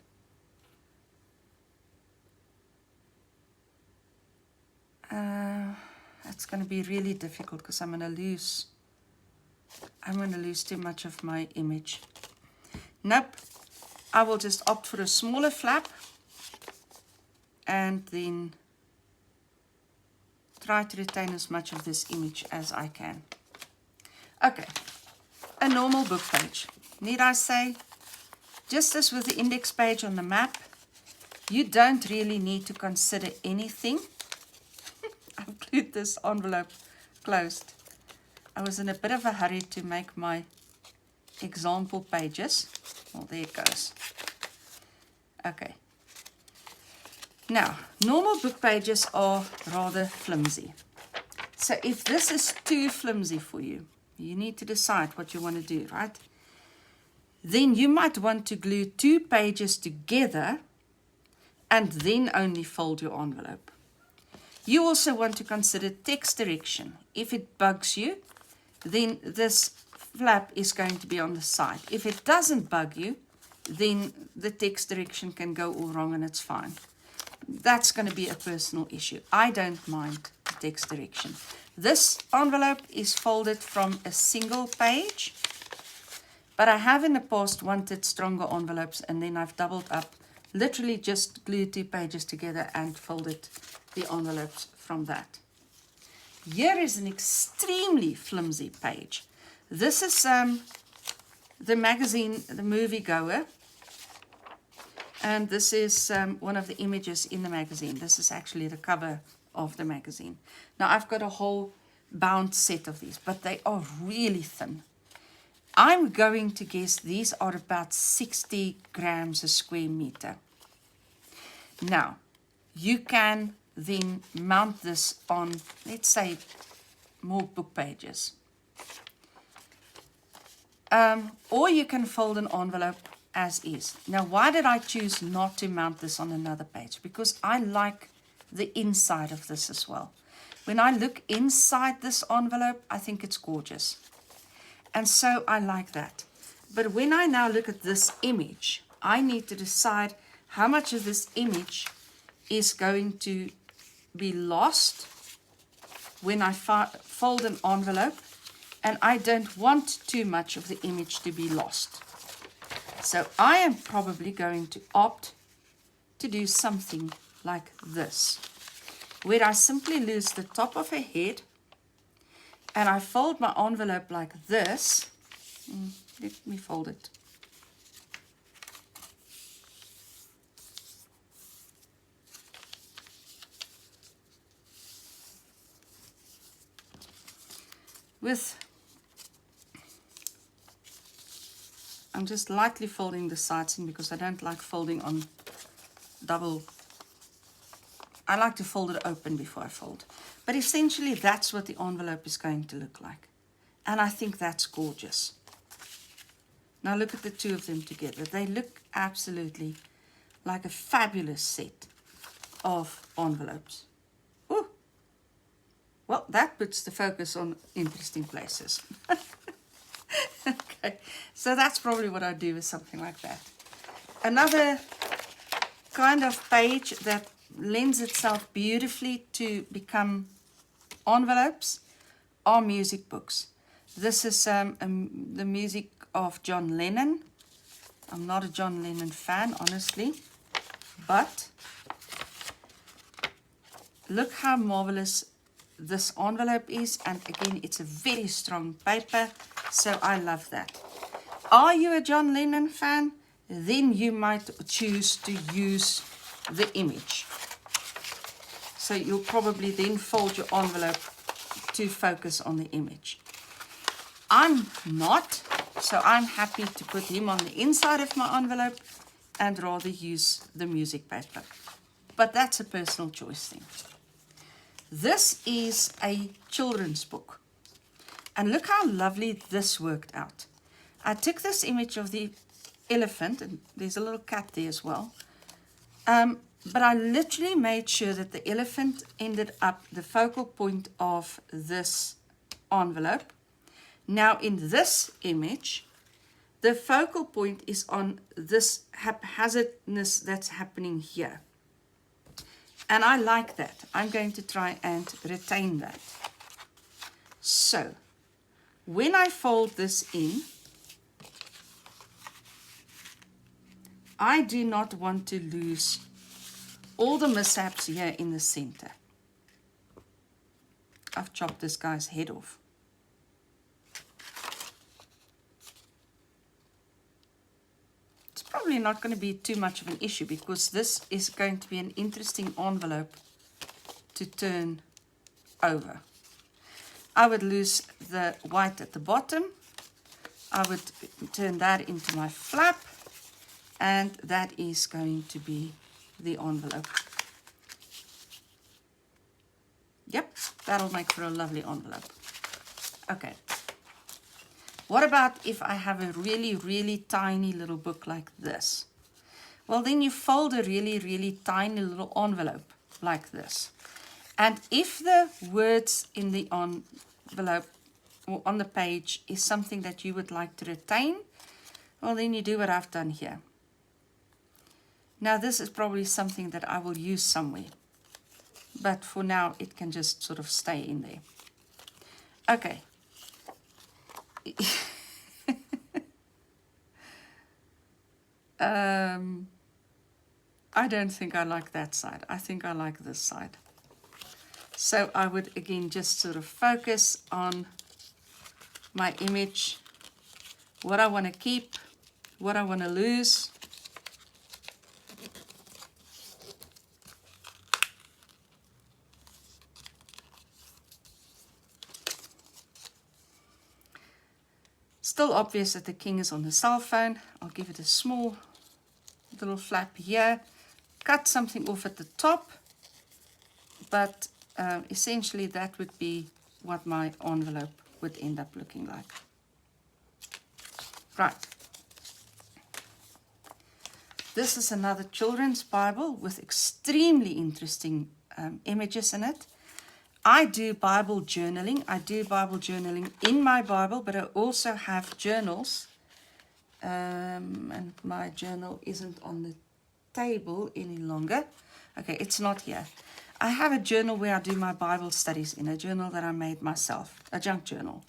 It's going to be really difficult because I'm going to lose too much of my image. Nope. I will just opt for a smaller flap and then try to retain as much of this image as I can. Okay, a normal book page. Need I say, just as with the index page on the map, you don't really need to consider anything. I've glued this envelope closed. I was in a bit of a hurry to make my example pages. Well, there it goes. Okay. Now, normal book pages are rather flimsy. So if this is too flimsy for you, you need to decide what you want to do, right? Then you might want to glue 2 pages together and then only fold your envelope. You also want to consider text direction. If it bugs you, then this flap is going to be on the side. If it doesn't bug you, then the text direction can go all wrong and it's fine. That's going to be a personal issue. I don't mind the text direction. This envelope is folded from a single page, but I have in the past wanted stronger envelopes and then I've doubled up, literally just glued 2 pages together and folded the envelopes from that. Here is an extremely flimsy page. This is the magazine, The Movie Goer. And this is one of the images in the magazine. This is actually the cover of the magazine. Now I've got a whole bound set of these, but they are really thin. I'm going to guess these are about 60 grams a square meter. Now, you can then mount this on, let's say, more book pages. Or you can fold an envelope as is. Now, why did I choose not to mount this on another page? Because I like the inside of this as well. When I look inside this envelope, I think it's gorgeous. And so I like that. But when I now look at this image, I need to decide how much of this image is going to be lost when I fold an envelope, and I don't want too much of the image to be lost. So I am probably going to opt to do something like this, where I simply lose the top of a head and I fold my envelope like this. Let me fold it. I'm just lightly folding the sides in because I don't like folding on double. I like to fold it open before I fold. But essentially that's what the envelope is going to look like. And I think that's gorgeous. Now look at the 2 of them together. They look absolutely like a fabulous set of envelopes. Ooh. Well, that puts the focus on interesting places. Okay, so that's probably what I do with something like that. Another kind of page that lends itself beautifully to become envelopes are music books. This is the music of John Lennon. I'm not a John Lennon fan, honestly, but look how marvelous this envelope is. And again, it's a very strong paper. So I love that. Are you a John Lennon fan? Then you might choose to use the image. So you'll probably then fold your envelope to focus on the image. I'm not, so I'm happy to put him on the inside of my envelope and rather use the music paper. But that's a personal choice thing. This is a children's book. And look how lovely this worked out. I took this image of the elephant, and there's a little cat there as well. But I literally made sure that the elephant ended up the focal point of this envelope. Now in this image, the focal point is on this haphazardness that's happening here. And I like that. I'm going to try and retain that. So, when I fold this in, I do not want to lose all the mishaps here in the center. I've chopped this guy's head off. It's probably not going to be too much of an issue because this is going to be an interesting envelope to turn over. I would lose the white at the bottom. I would turn that into my flap, and that is going to be the envelope. Yep, that'll make for a lovely envelope. Okay. What about if I have a really, really tiny little book like this? Well, then you fold a really, really tiny little envelope like this. And if the words in the envelope or on the page is something that you would like to retain, well, then you do what I've done here. Now, this is probably something that I will use somewhere. But for now, it can just sort of stay in there. Okay. I don't think I like that side. I think I like this side. So I would, again, just sort of focus on my image, what I want to keep, what I want to lose. Still obvious that the king is on the cell phone. I'll give it a small little flap here. Cut something off at the top. But essentially that would be what my envelope would end up looking like. Right. This is another children's Bible with extremely interesting images in it. I do Bible journaling. I do Bible journaling in my Bible, but I also have journals. And my journal isn't on the table any longer. Okay, it's not here. I have a journal where I do my Bible studies in, a journal that I made myself, a junk journal.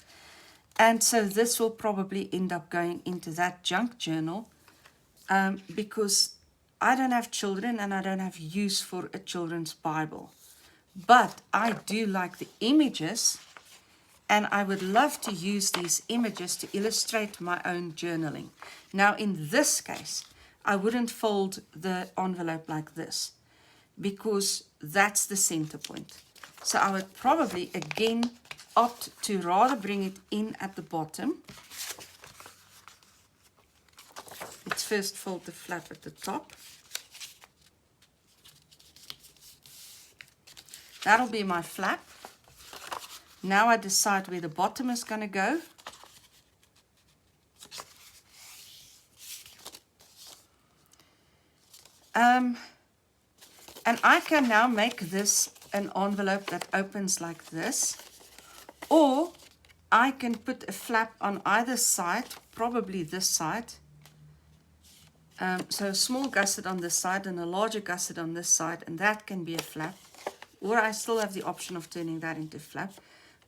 And so this will probably end up going into that junk journal because I don't have children and I don't have use for a children's Bible. But I do like the images, and I would love to use these images to illustrate my own journaling. Now, in this case, I wouldn't fold the envelope like this because that's the center point. So I would probably, again, opt to rather bring it in at the bottom. Let's first fold the flap at the top. That'll be my flap. Now I decide where the bottom is going to go. And I can now make this an envelope that opens like this. Or I can put a flap on either side, probably this side. So a small gusset on this side and a larger gusset on this side, and that can be a flap. Or I still have the option of turning that into flap.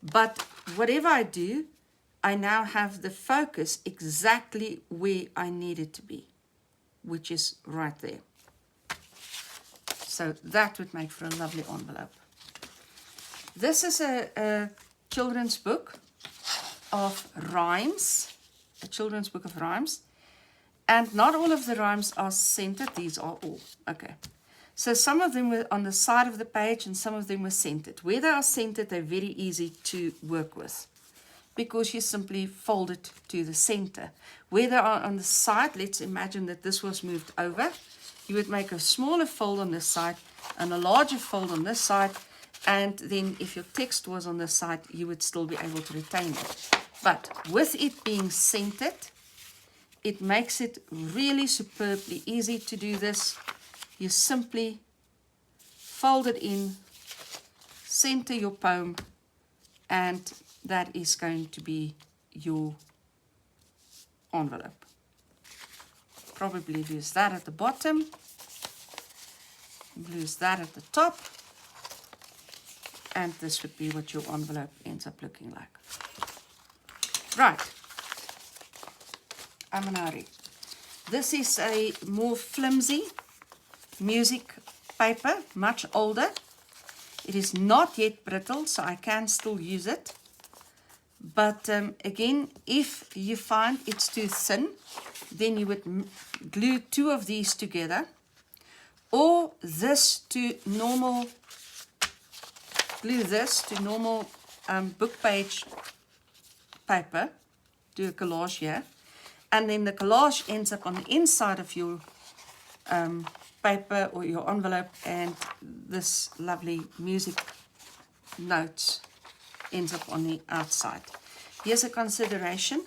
But whatever I do, I now have the focus exactly where I need it to be, which is right there. So that would make for a lovely envelope. This is a children's book. of rhymes, a children's book of rhymes. And not all of the rhymes are centered. These are all. Okay. So some of them were on the side of the page and some of them were centered. Where they are centered, they're very easy to work with because you simply fold it to the center. Where they are on the side, let's imagine that this was moved over. You would make a smaller fold on this side and a larger fold on this side. And then if your text was on this side, you would still be able to retain it. But with it being centered, it makes it really superbly easy to do this. You simply fold it in, center your poem, and that is going to be your envelope. Probably lose that at the bottom, lose that at the top, and this would be what your envelope ends up looking like. Right. Amanari. This is a more flimsy music paper, much older. It is not yet brittle, so I can still use it. But again, if you find it's too thin, then you would glue two of these together, or this to normal, glue this to normal book page paper, do a collage here, and then the collage ends up on the inside of your paper or your envelope, and this lovely music notes ends up on the outside. Here's a consideration.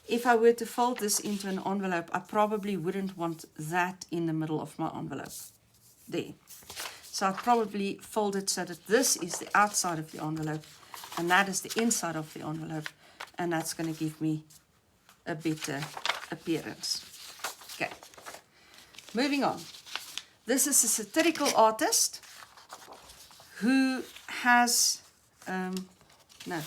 If I were to fold this into an envelope, I probably wouldn't want that in the middle of my envelope. There. So I'd probably fold it so that this is the outside of the envelope and that is the inside of the envelope, and that's going to give me a better appearance. Okay. Moving on. This is a satirical artist who has, no,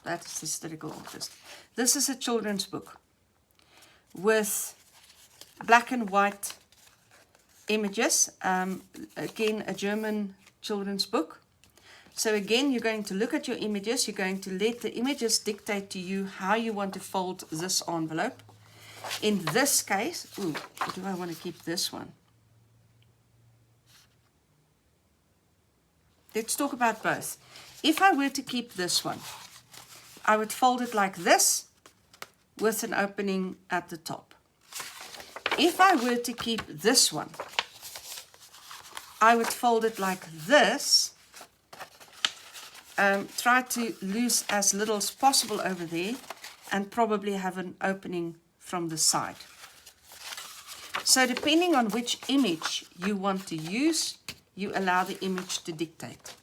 that is the satirical artist. This is a children's book with black and white images. Again, a German children's book. So again, you're going to look at your images. You're going to let the images dictate to you how you want to fold this envelope. In this case, ooh, do I want to keep this one? Let's talk about both. If I were to keep this one, I would fold it like this with an opening at the top. If I were to keep this one, I would fold it like this. Try to lose as little as possible over there and probably have an opening from the side. So depending on which image you want to use, you allow the image to dictate.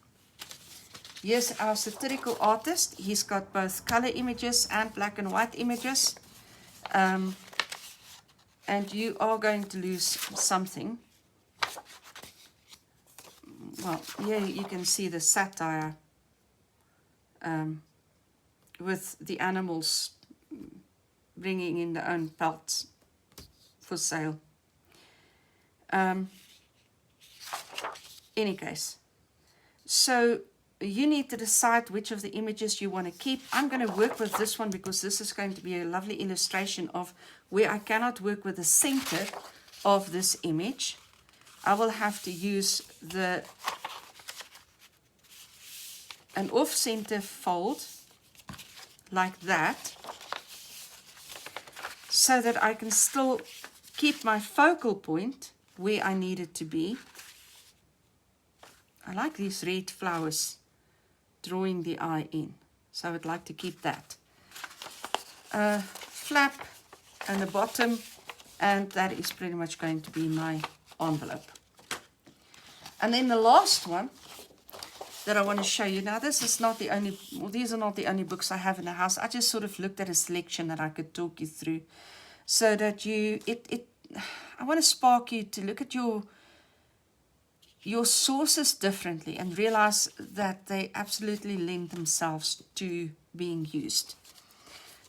Here's our satirical artist. He's got both color images and black and white images. And you are going to lose something. Well, here you can see the satire with the animals bringing in their own pelts for sale. Any case, so you need to decide which of the images you want to keep. I'm going to work with this one because this is going to be a lovely illustration of where I cannot work with the center of this image. I will have to use an off-center fold like that so that I can still keep my focal point where I need it to be. I like these red flowers drawing the eye in, so I would like to keep that. Flap and the bottom, and that is pretty much going to be my envelope. And then the last one that I want to show you. Now, this is not the only, well, these are not the only books I have in the house. I just sort of looked at a selection that I could talk you through so that I want to spark you to look at your sources differently and realize that they absolutely lend themselves to being used.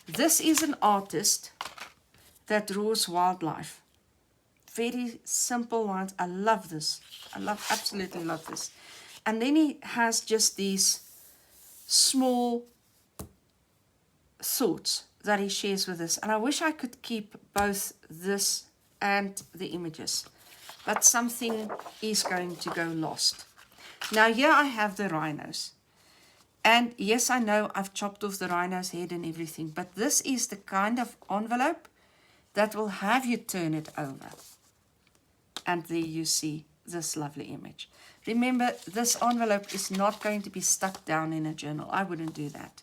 This is an artist that draws wildlife. Very simple lines. I love this. Absolutely love this. And then he has just these small thoughts that he shares with us. And I wish I could keep both this and the images, but something is going to go lost. Now here I have the rhinos. And yes, I know I've chopped off the rhino's head and everything, but this is the kind of envelope that will have you turn it over. And there you see this lovely image. Remember, this envelope is not going to be stuck down in a journal. I wouldn't do that.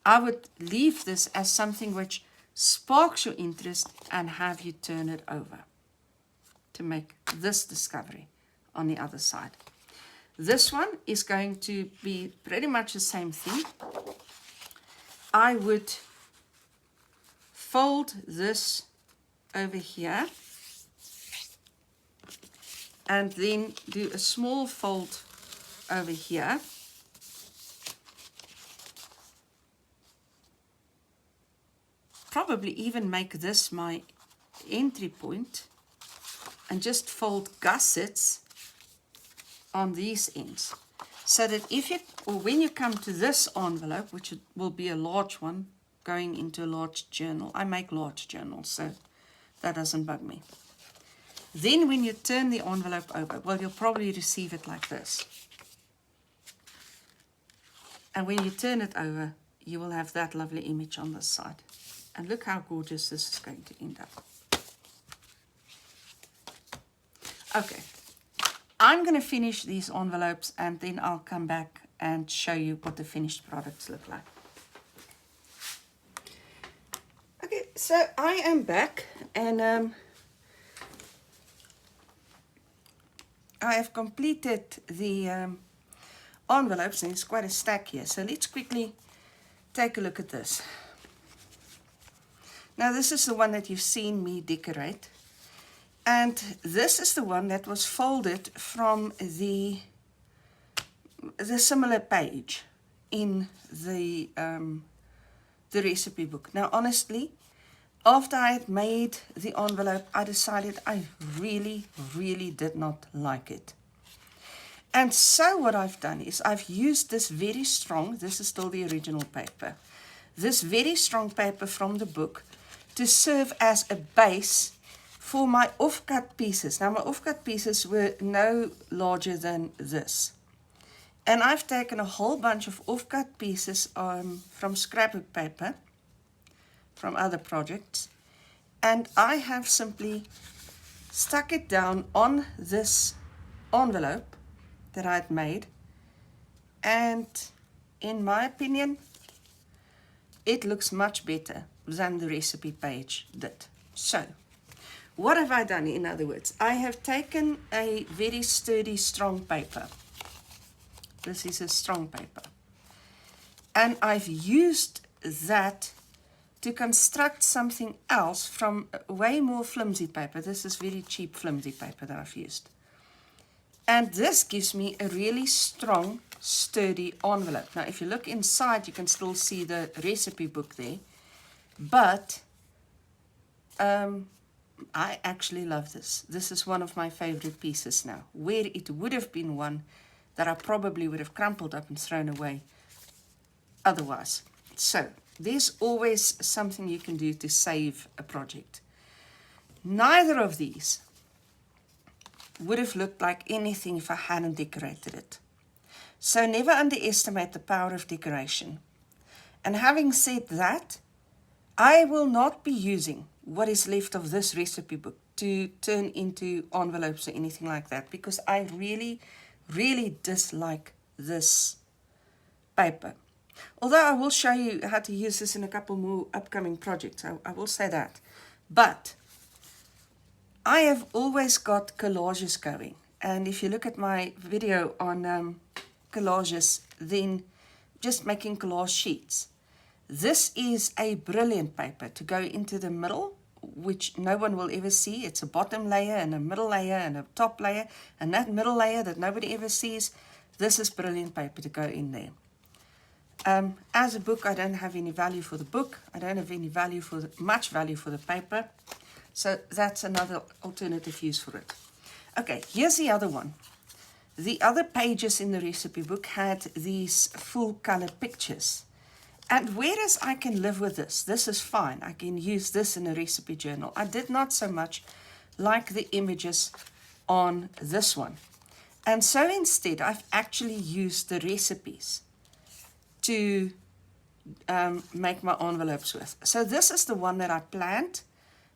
I would leave this as something which sparks your interest and have you turn it over to make this discovery on the other side. This one is going to be pretty much the same thing. I would fold this over here and then do a small fold over here. Probably even make this my entry point and just fold gussets on these ends, so that if you, or when you come to this envelope, which will be a large one going into a large journal, I make large journals, so that doesn't bug me. Then when you turn the envelope over, well, you'll probably receive it like this. And when you turn it over, you will have that lovely image on this side. And look how gorgeous this is going to end up. Okay. I'm going to finish these envelopes and then I'll come back and show you what the finished products look like. Okay, so I am back and I have completed the envelopes, and it's quite a stack here. So let's quickly take a look at this. Now this is the one that you've seen me decorate. And this is the one that was folded from the similar page in the recipe book. Now, honestly, after I had made the envelope, I decided I really, really did not like it. And so what I've done is I've used this very strong, this is still the original paper, this very strong paper from the book to serve as a base for my off-cut pieces. Now my off-cut pieces were no larger than this. And I've taken a whole bunch of off-cut pieces from scrapbook paper, from other projects, and I have simply stuck it down on this envelope that I had made, and in my opinion, it looks much better than the recipe page did. So, what have I done, in other words? I have taken a very sturdy, strong paper. This is a strong paper. And I've used that to construct something else from way more flimsy paper. This is very cheap, flimsy paper that I've used. And this gives me a really strong, sturdy envelope. Now, if you look inside, you can still see the recipe book there. But I actually love this. This is one of my favorite pieces now, where it would have been one that I probably would have crumpled up and thrown away otherwise. So there's always something you can do to save a project. Neither of these would have looked like anything if I hadn't decorated it. So never underestimate the power of decoration. And having said that, I will not be using what is left of this recipe book to turn into envelopes or anything like that, because I really, really dislike this paper. Although I will show you how to use this in a couple more upcoming projects, I will say that. But I have always got collages going, and if you look at my video on collages, then just making collage sheets. This is a brilliant paper to go into the middle, which no one will ever see. It's a bottom layer and a middle layer and a top layer, and that middle layer that nobody ever sees, this is brilliant paper to go in there. As a book, I don't have any value for the book. I don't have any value for much value for the paper. So that's another alternative use for it. Okay, here's the other one. The other pages in the recipe book had these full color pictures. And whereas I can live with this is fine. I can use this in a recipe journal. I did not so much like the images on this one. And so instead, I've actually used the recipes to make my envelopes with. So this is the one that I planned,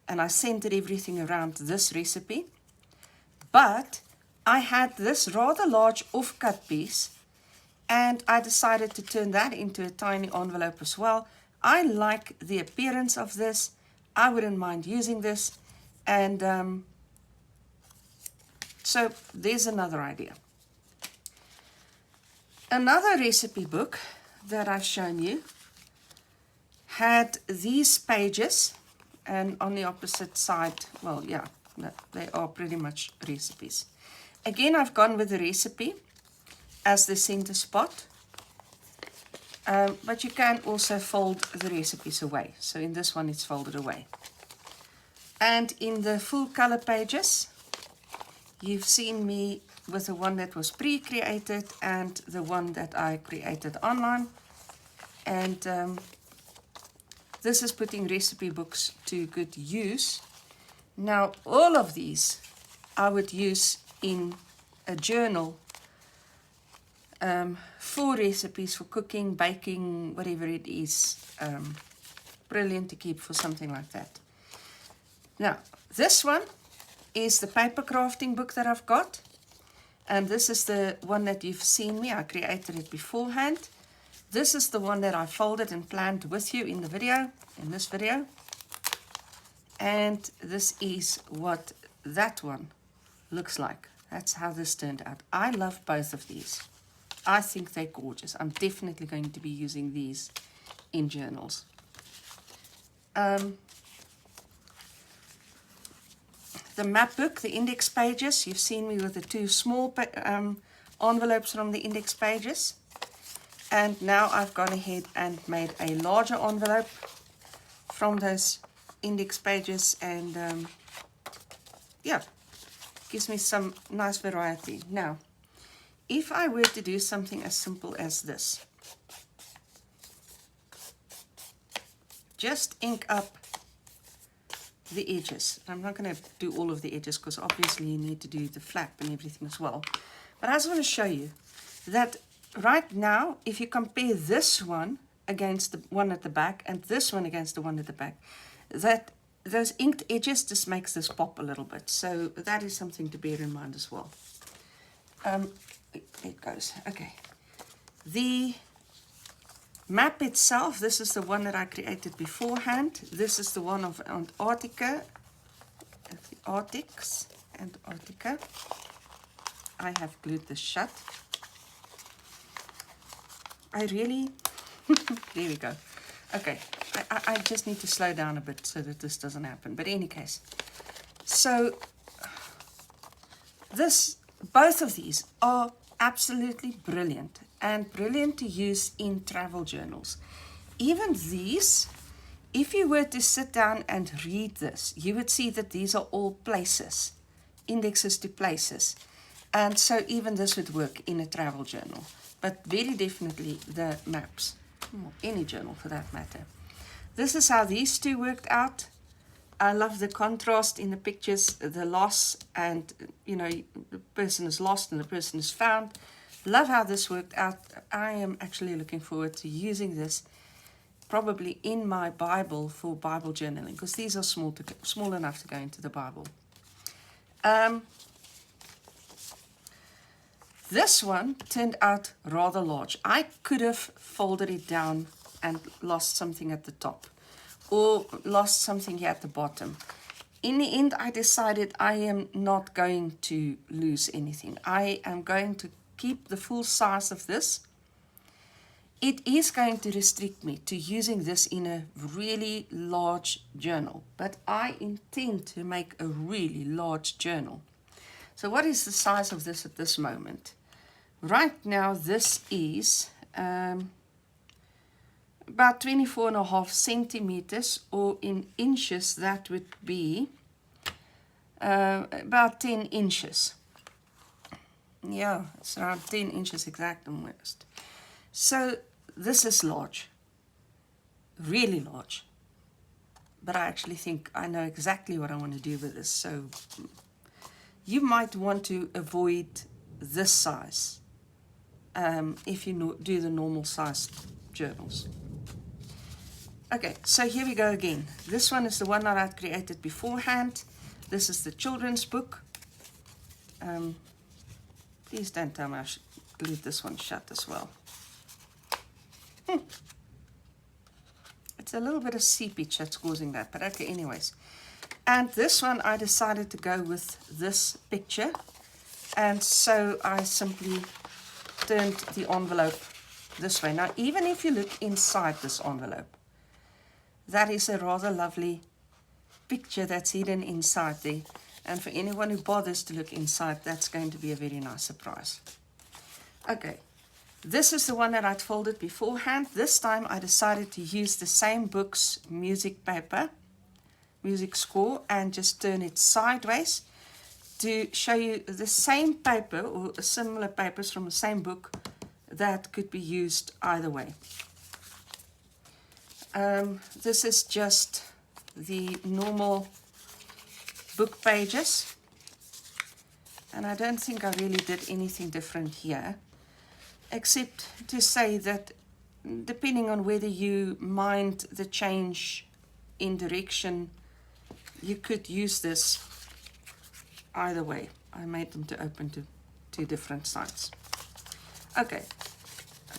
and I centered everything around this recipe. But I had this rather large off-cut piece, and I decided to turn that into a tiny envelope as well. I like the appearance of this. I wouldn't mind using this. And so there's another idea. Another recipe book that I've shown you had these pages, and on the opposite side, well, yeah, no, they are pretty much recipes. Again, I've gone with the recipe as the center spot, but you can also fold the recipes away. So in this one, it's folded away. And in the full color pages, you've seen me with the one that was pre-created and the one that I created online. And this is putting recipe books to good use. Now, all of these I would use in a journal for recipes for cooking, baking, whatever it is. Brilliant to keep for something like that. Now, this one is the paper crafting book that I've got. And this is the one that you've seen me. I created it beforehand. This is the one that I folded and planned with you in the video, in this video. And this is what that one looks like. That's how this turned out. I love both of these. I think they're gorgeous. I'm definitely going to be using these in journals. The map book, the index pages, you've seen me with the two small envelopes from the index pages. And now I've gone ahead and made a larger envelope from those index pages, and yeah, gives me some nice variety. Now, if I were to do something as simple as this, just ink up the edges. I'm not going to do all of the edges because obviously you need to do the flap and everything as well. But I just want to show you that right now, if you compare this one against the one at the back and this one against the one at the back, that those inked edges just makes this pop a little bit. So that is something to bear in mind as well. It goes. Okay. The map itself, this is the one that I created beforehand. This is the one of Antarctica, the Arctics, Antarctica. I have glued this shut. I really, there we go. Okay, I just need to slow down a bit so that this doesn't happen. But in any case, so both of these are absolutely brilliant, and brilliant to use in travel journals. Even these, if you were to sit down and read this, you would see that these are all places, indexes to places. And so even this would work in a travel journal, but very definitely the maps, or any journal for that matter. This is how these two worked out. I love the contrast in the pictures, the loss, and you know, the person is lost and the person is found. Love how this worked out. I am actually looking forward to using this probably in my Bible for Bible journaling, because these are small enough to go into the Bible. This one turned out rather large. I could have folded it down and lost something at the top, or lost something here at the bottom. In the end, I decided I am not going to lose anything. I am going to keep the full size of this. It is going to restrict me to using this in a really large journal, but I intend to make a really large journal. So what is the size of this at this moment? Right now, this is about 24.5 centimeters, or in inches, that would be about 10 inches. Yeah, it's around 10 inches exact almost. So this is large. really large. But I actually think I know exactly what I want to do with this. So you might want to avoid this size if you do the normal sized journals. Okay, so here we go again. This one is the one that I created beforehand. This is the children's book. Please don't tell me I should leave this one shut as well. It's a little bit of seepage that's causing that, but okay, anyways. And this one I decided to go with this picture, and so I simply turned the envelope this way. Now, even if you look inside this envelope, that is a rather lovely picture that's hidden inside there. And for anyone who bothers to look inside, that's going to be a very nice surprise. Okay, this is the one that I'd folded beforehand. This time I decided to use the same book's music paper, music score, and just turn it sideways to show you the same paper or similar papers from the same book that could be used either way. This is just the normal book pages, and I don't think I really did anything different here, except to say that depending on whether you mind the change in direction, you could use this either way. I made them to open to two different sides. Okay,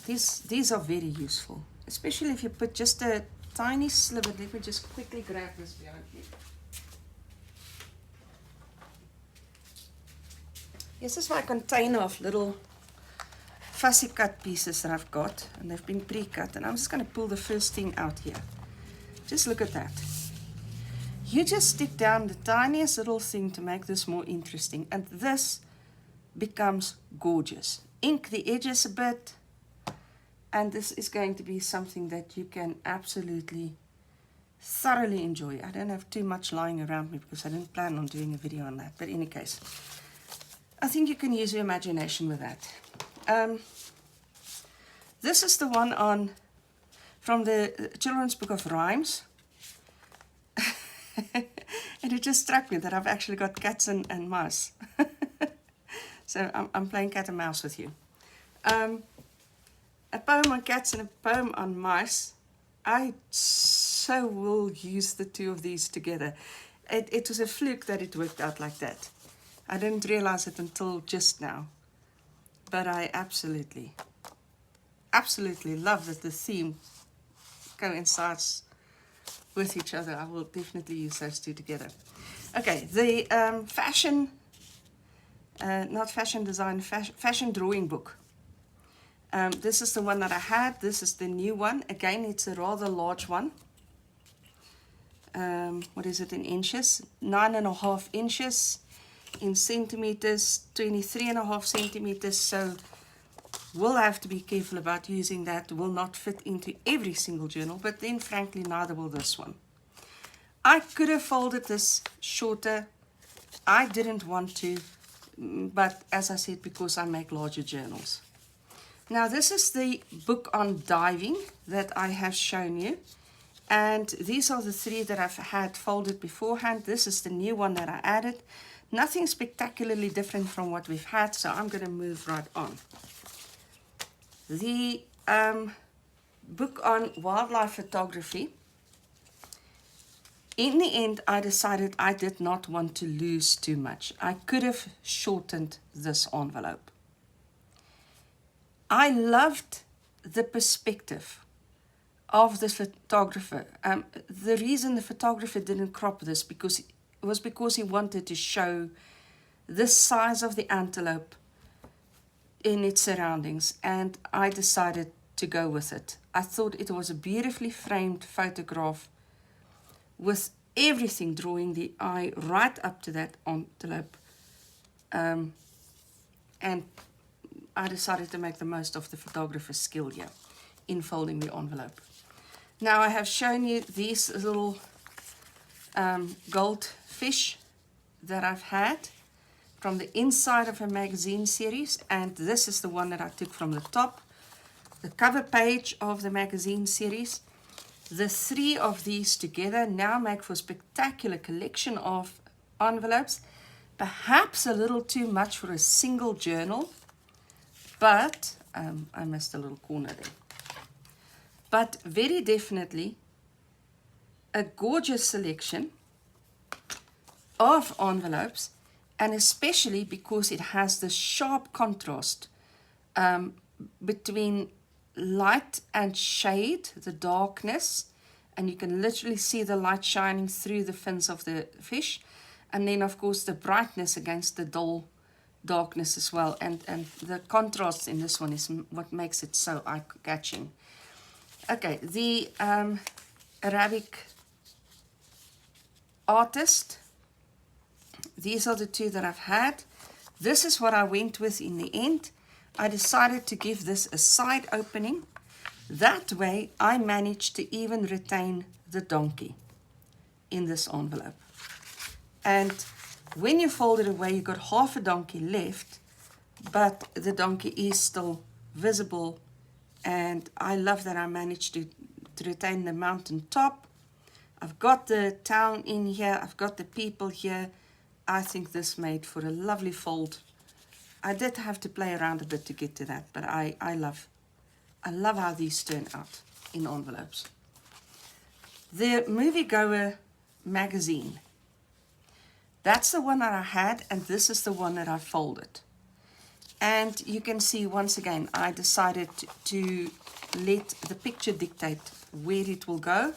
these are very useful, especially if you put just a tiny sliver. Let me just quickly grab this behind me. This is my container of little fussy cut pieces that I've got, and they've been pre-cut, and I'm just going to pull the first thing out here. Just look at that. You just stick down the tiniest little thing to make this more interesting, and this becomes gorgeous. Ink the edges a bit, and this is going to be something that you can absolutely thoroughly enjoy. I don't have too much lying around me because I didn't plan on doing a video on that, but in any case, I think you can use your imagination with that. This is the one from the children's book of rhymes. And it just struck me that I've actually got cats and mice. So I'm playing cat and mouse with you. A poem on cats and a poem on mice. I so will use the two of these together. It was a fluke that it worked out like that. I didn't realize it until just now. But I absolutely love that the theme coincides with each other. I will definitely use those two together. Okay, the not fashion design, fashion drawing book. This is the one that I had. This is the new one. Again, it's a rather large one. What is it in inches? 9.5 inches. In centimeters, 23.5 centimeters. So we'll have to be careful about using that. Will not fit into every single journal, but then frankly neither will this one. I could have folded this shorter. I didn't want to, but as I said, because I make larger journals. Now this is the book on diving that I have shown you, and these are the three that I've had folded beforehand. This is the new one that I added. Nothing spectacularly different from what we've had, so I'm going to move right on. The book on wildlife photography. In the end, I decided I did not want to lose too much. I could have shortened this envelope. I loved the perspective of the photographer. The reason the photographer didn't crop this was because he wanted to show the size of the antelope in its surroundings, and I decided to go with it. I thought it was a beautifully framed photograph with everything drawing the eye right up to that antelope, and I decided to make the most of the photographer's skill here in folding the envelope. Now I have shown you these little gold fish that I've had from the inside of a magazine series, and this is the one that I took from the top, the cover page of the magazine series. The three of these together now make for a spectacular collection of envelopes. Perhaps a little too much for a single journal, but I missed a little corner there. But very definitely a gorgeous selection of envelopes, and especially because it has this sharp contrast between light and shade, the darkness, and you can literally see the light shining through the fins of the fish, and then of course the brightness against the dull darkness as well, and the contrast in this one is what makes it so eye-catching. Okay, the Arabic artist, these are the two that I've had. This is what I went with in the end. I decided to give this a side opening. That way I managed to even retain the donkey in this envelope. And when you fold it away, you got half a donkey left, but the donkey is still visible. And I love that I managed to retain the mountain top. I've got the town in here. I've got the people here. I think this made for a lovely fold. I did have to play around a bit to get to that, but I love how these turn out in envelopes. The Moviegoer magazine. That's the one that I had, and this is the one that I folded. And you can see once again, I decided to let the picture dictate where it will go.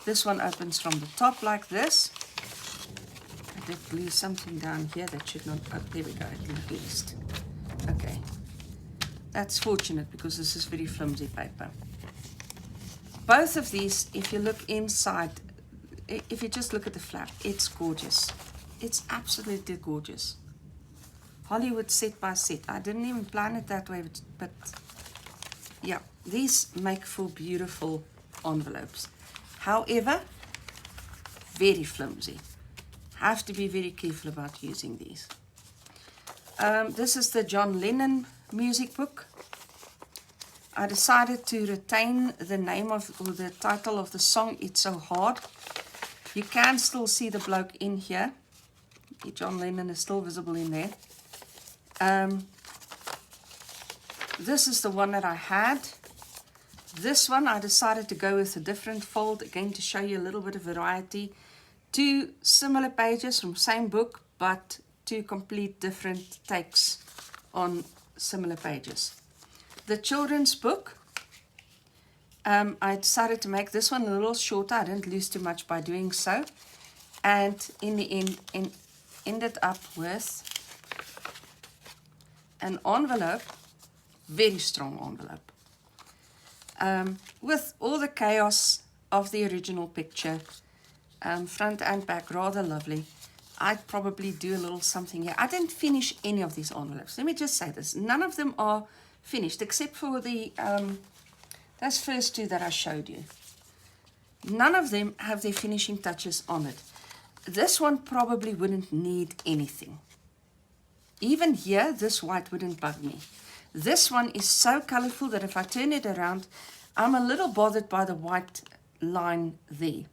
This one opens from the top like this. I did glue something down here that should not, oh, there we go, at least. Okay. That's fortunate because this is very flimsy paper. Both of these, if you look inside, if you just look at the flap, it's gorgeous. It's absolutely gorgeous. Hollywood set by set. I didn't even plan it that way, but yeah, these make for beautiful envelopes. However, very flimsy. Have to be very careful about using these. This is the John Lennon music book. I decided to retain the name of, or the title of the song, It's So Hard. You can still see the bloke in here. John Lennon is still visible in there. This is the one that I had. This one I decided to go with a different fold, again to show you a little bit of variety. Two similar pages from same book, but two complete different takes on similar pages. The children's book, I decided to make this one a little shorter. I didn't lose too much by doing so. And in the end, ended up with an envelope, very strong envelope, with all the chaos of the original picture, front and back, rather lovely. I'd probably do a little something here. I didn't finish any of these envelopes. Let me just say this. None of them are finished, except for the those first two that I showed you. None of them have their finishing touches on it. This one probably wouldn't need anything. Even here, this white wouldn't bug me. This one is so colorful that if I turn it around, I'm a little bothered by the white line there.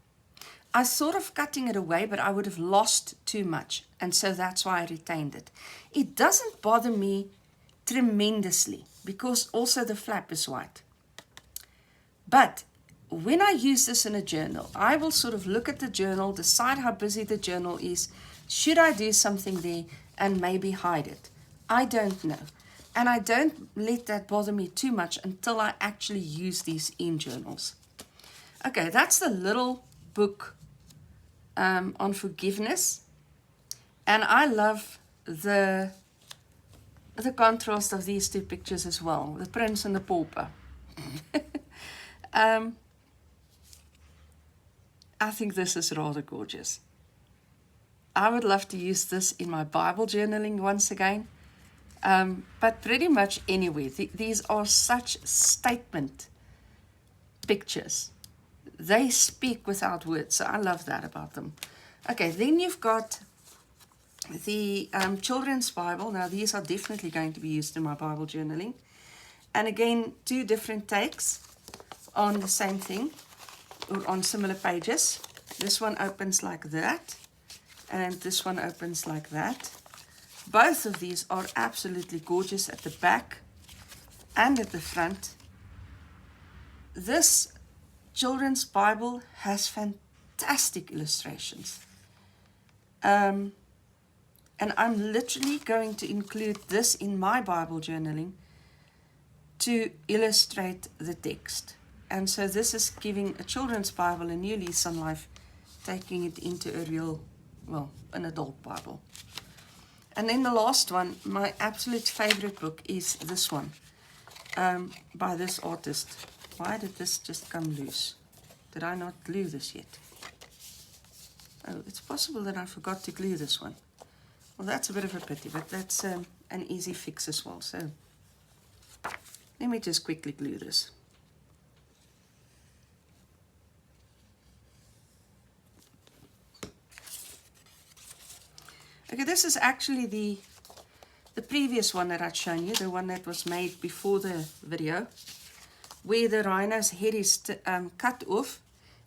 I thought of cutting it away, but I would have lost too much, and so that's why I retained it. It doesn't bother me tremendously, because also the flap is white. But when I use this in a journal, I will sort of look at the journal, decide how busy the journal is, should I do something there, and maybe hide it. I don't know. And I don't let that bother me too much until I actually use these in journals. Okay, that's the little book on forgiveness. And I love the contrast of these two pictures as well, the prince and the pauper. I think this is rather gorgeous. I would love to use this in my Bible journaling once again, but pretty much anywhere. These are such statement pictures. They speak without words, so I love that about them. Okay, then you've got the children's Bible. Now these are definitely going to be used in my Bible journaling. And again, two different takes on the same thing. or on similar pages. This one opens like that, and this one opens like that. Both of these are absolutely gorgeous at the back and at the front. This children's Bible has fantastic illustrations. And I'm literally going to include this in my Bible journaling to illustrate the text. And so this is giving a children's Bible a new lease on life, taking it into a real, well, an adult Bible. And then the last one, my absolute favorite book, is this one, by this artist. Why did this just come loose? Did I not glue this yet? Oh, it's possible that I forgot to glue this one. Well, that's a bit of a pity, but that's an easy fix as well. So let me just quickly glue this. Okay, this is actually the previous one that I'd shown you, the one that was made before the video, where the rhino's head is cut off,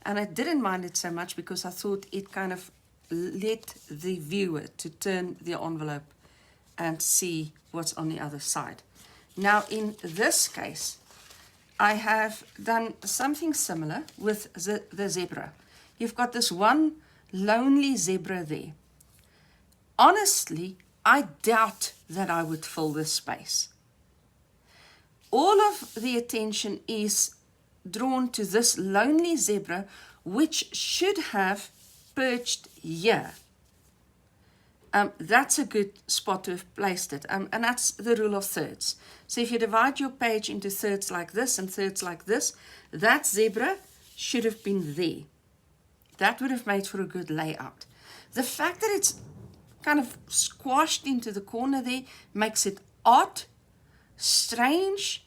and I didn't mind it so much because I thought it kind of let the viewer to turn the envelope and see what's on the other side. Now in this case, I have done something similar with the zebra. You've got this one lonely zebra there. Honestly, I doubt that I would fill this space. All of the attention is drawn to this lonely zebra, which should have perched here. That's a good spot to have placed it, and that's the rule of thirds. So if you divide your page into thirds like this and thirds like this, that zebra should have been there. That would have made for a good layout. The fact that it's kind of squashed into the corner there makes it odd, strange,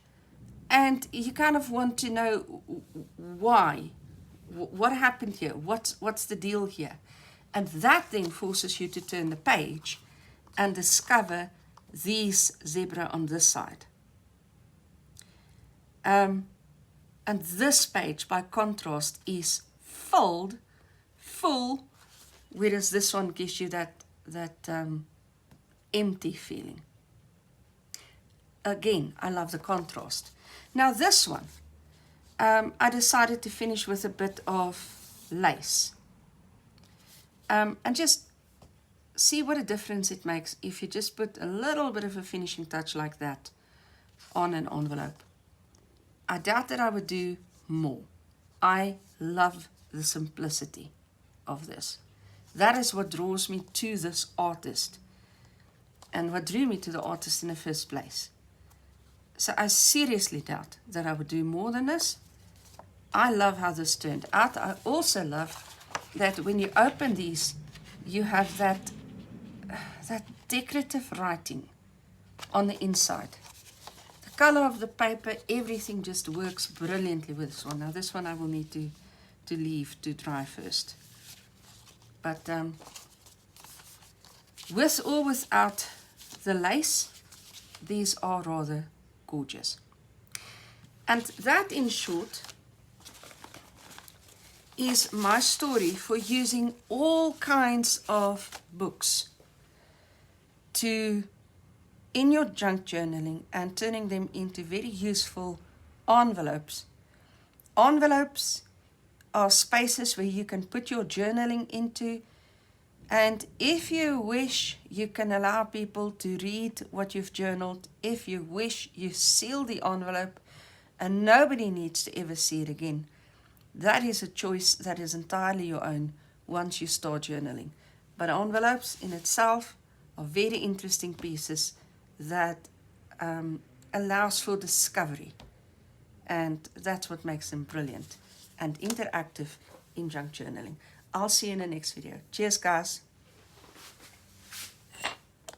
and you kind of want to know why. What happened here? What's the deal here? And that then forces you to turn the page and discover these zebra on this side. And this page, by contrast, is full, whereas this one gives you that empty feeling. Again, I love the contrast. Now this one, I decided to finish with a bit of lace. And just see what a difference it makes if you just put a little bit of a finishing touch like that on an envelope. I doubt that I would do more. I love the simplicity of this. That is what draws me to this artist, and what drew me to the artist in the first place. So I seriously doubt that I would do more than this. I love how this turned out. I also love that when you open these, you have that decorative writing on the inside. The color of the paper, everything just works brilliantly with this one. Now this one I will need to leave to dry first. But with or without the lace, these are rather gorgeous. And that, in short, is my story for using all kinds of books in your junk journaling and turning them into very useful envelopes. Envelopes are spaces where you can put your journaling into, and if you wish, you can allow people to read what you've journaled. If you wish, you seal the envelope and nobody needs to ever see it again. That is a choice that is entirely your own once you start journaling. But envelopes in itself are very interesting pieces that allows for discovery, and that's what makes them brilliant and interactive in junk journaling. I'll see you in the next video. Cheers, guys.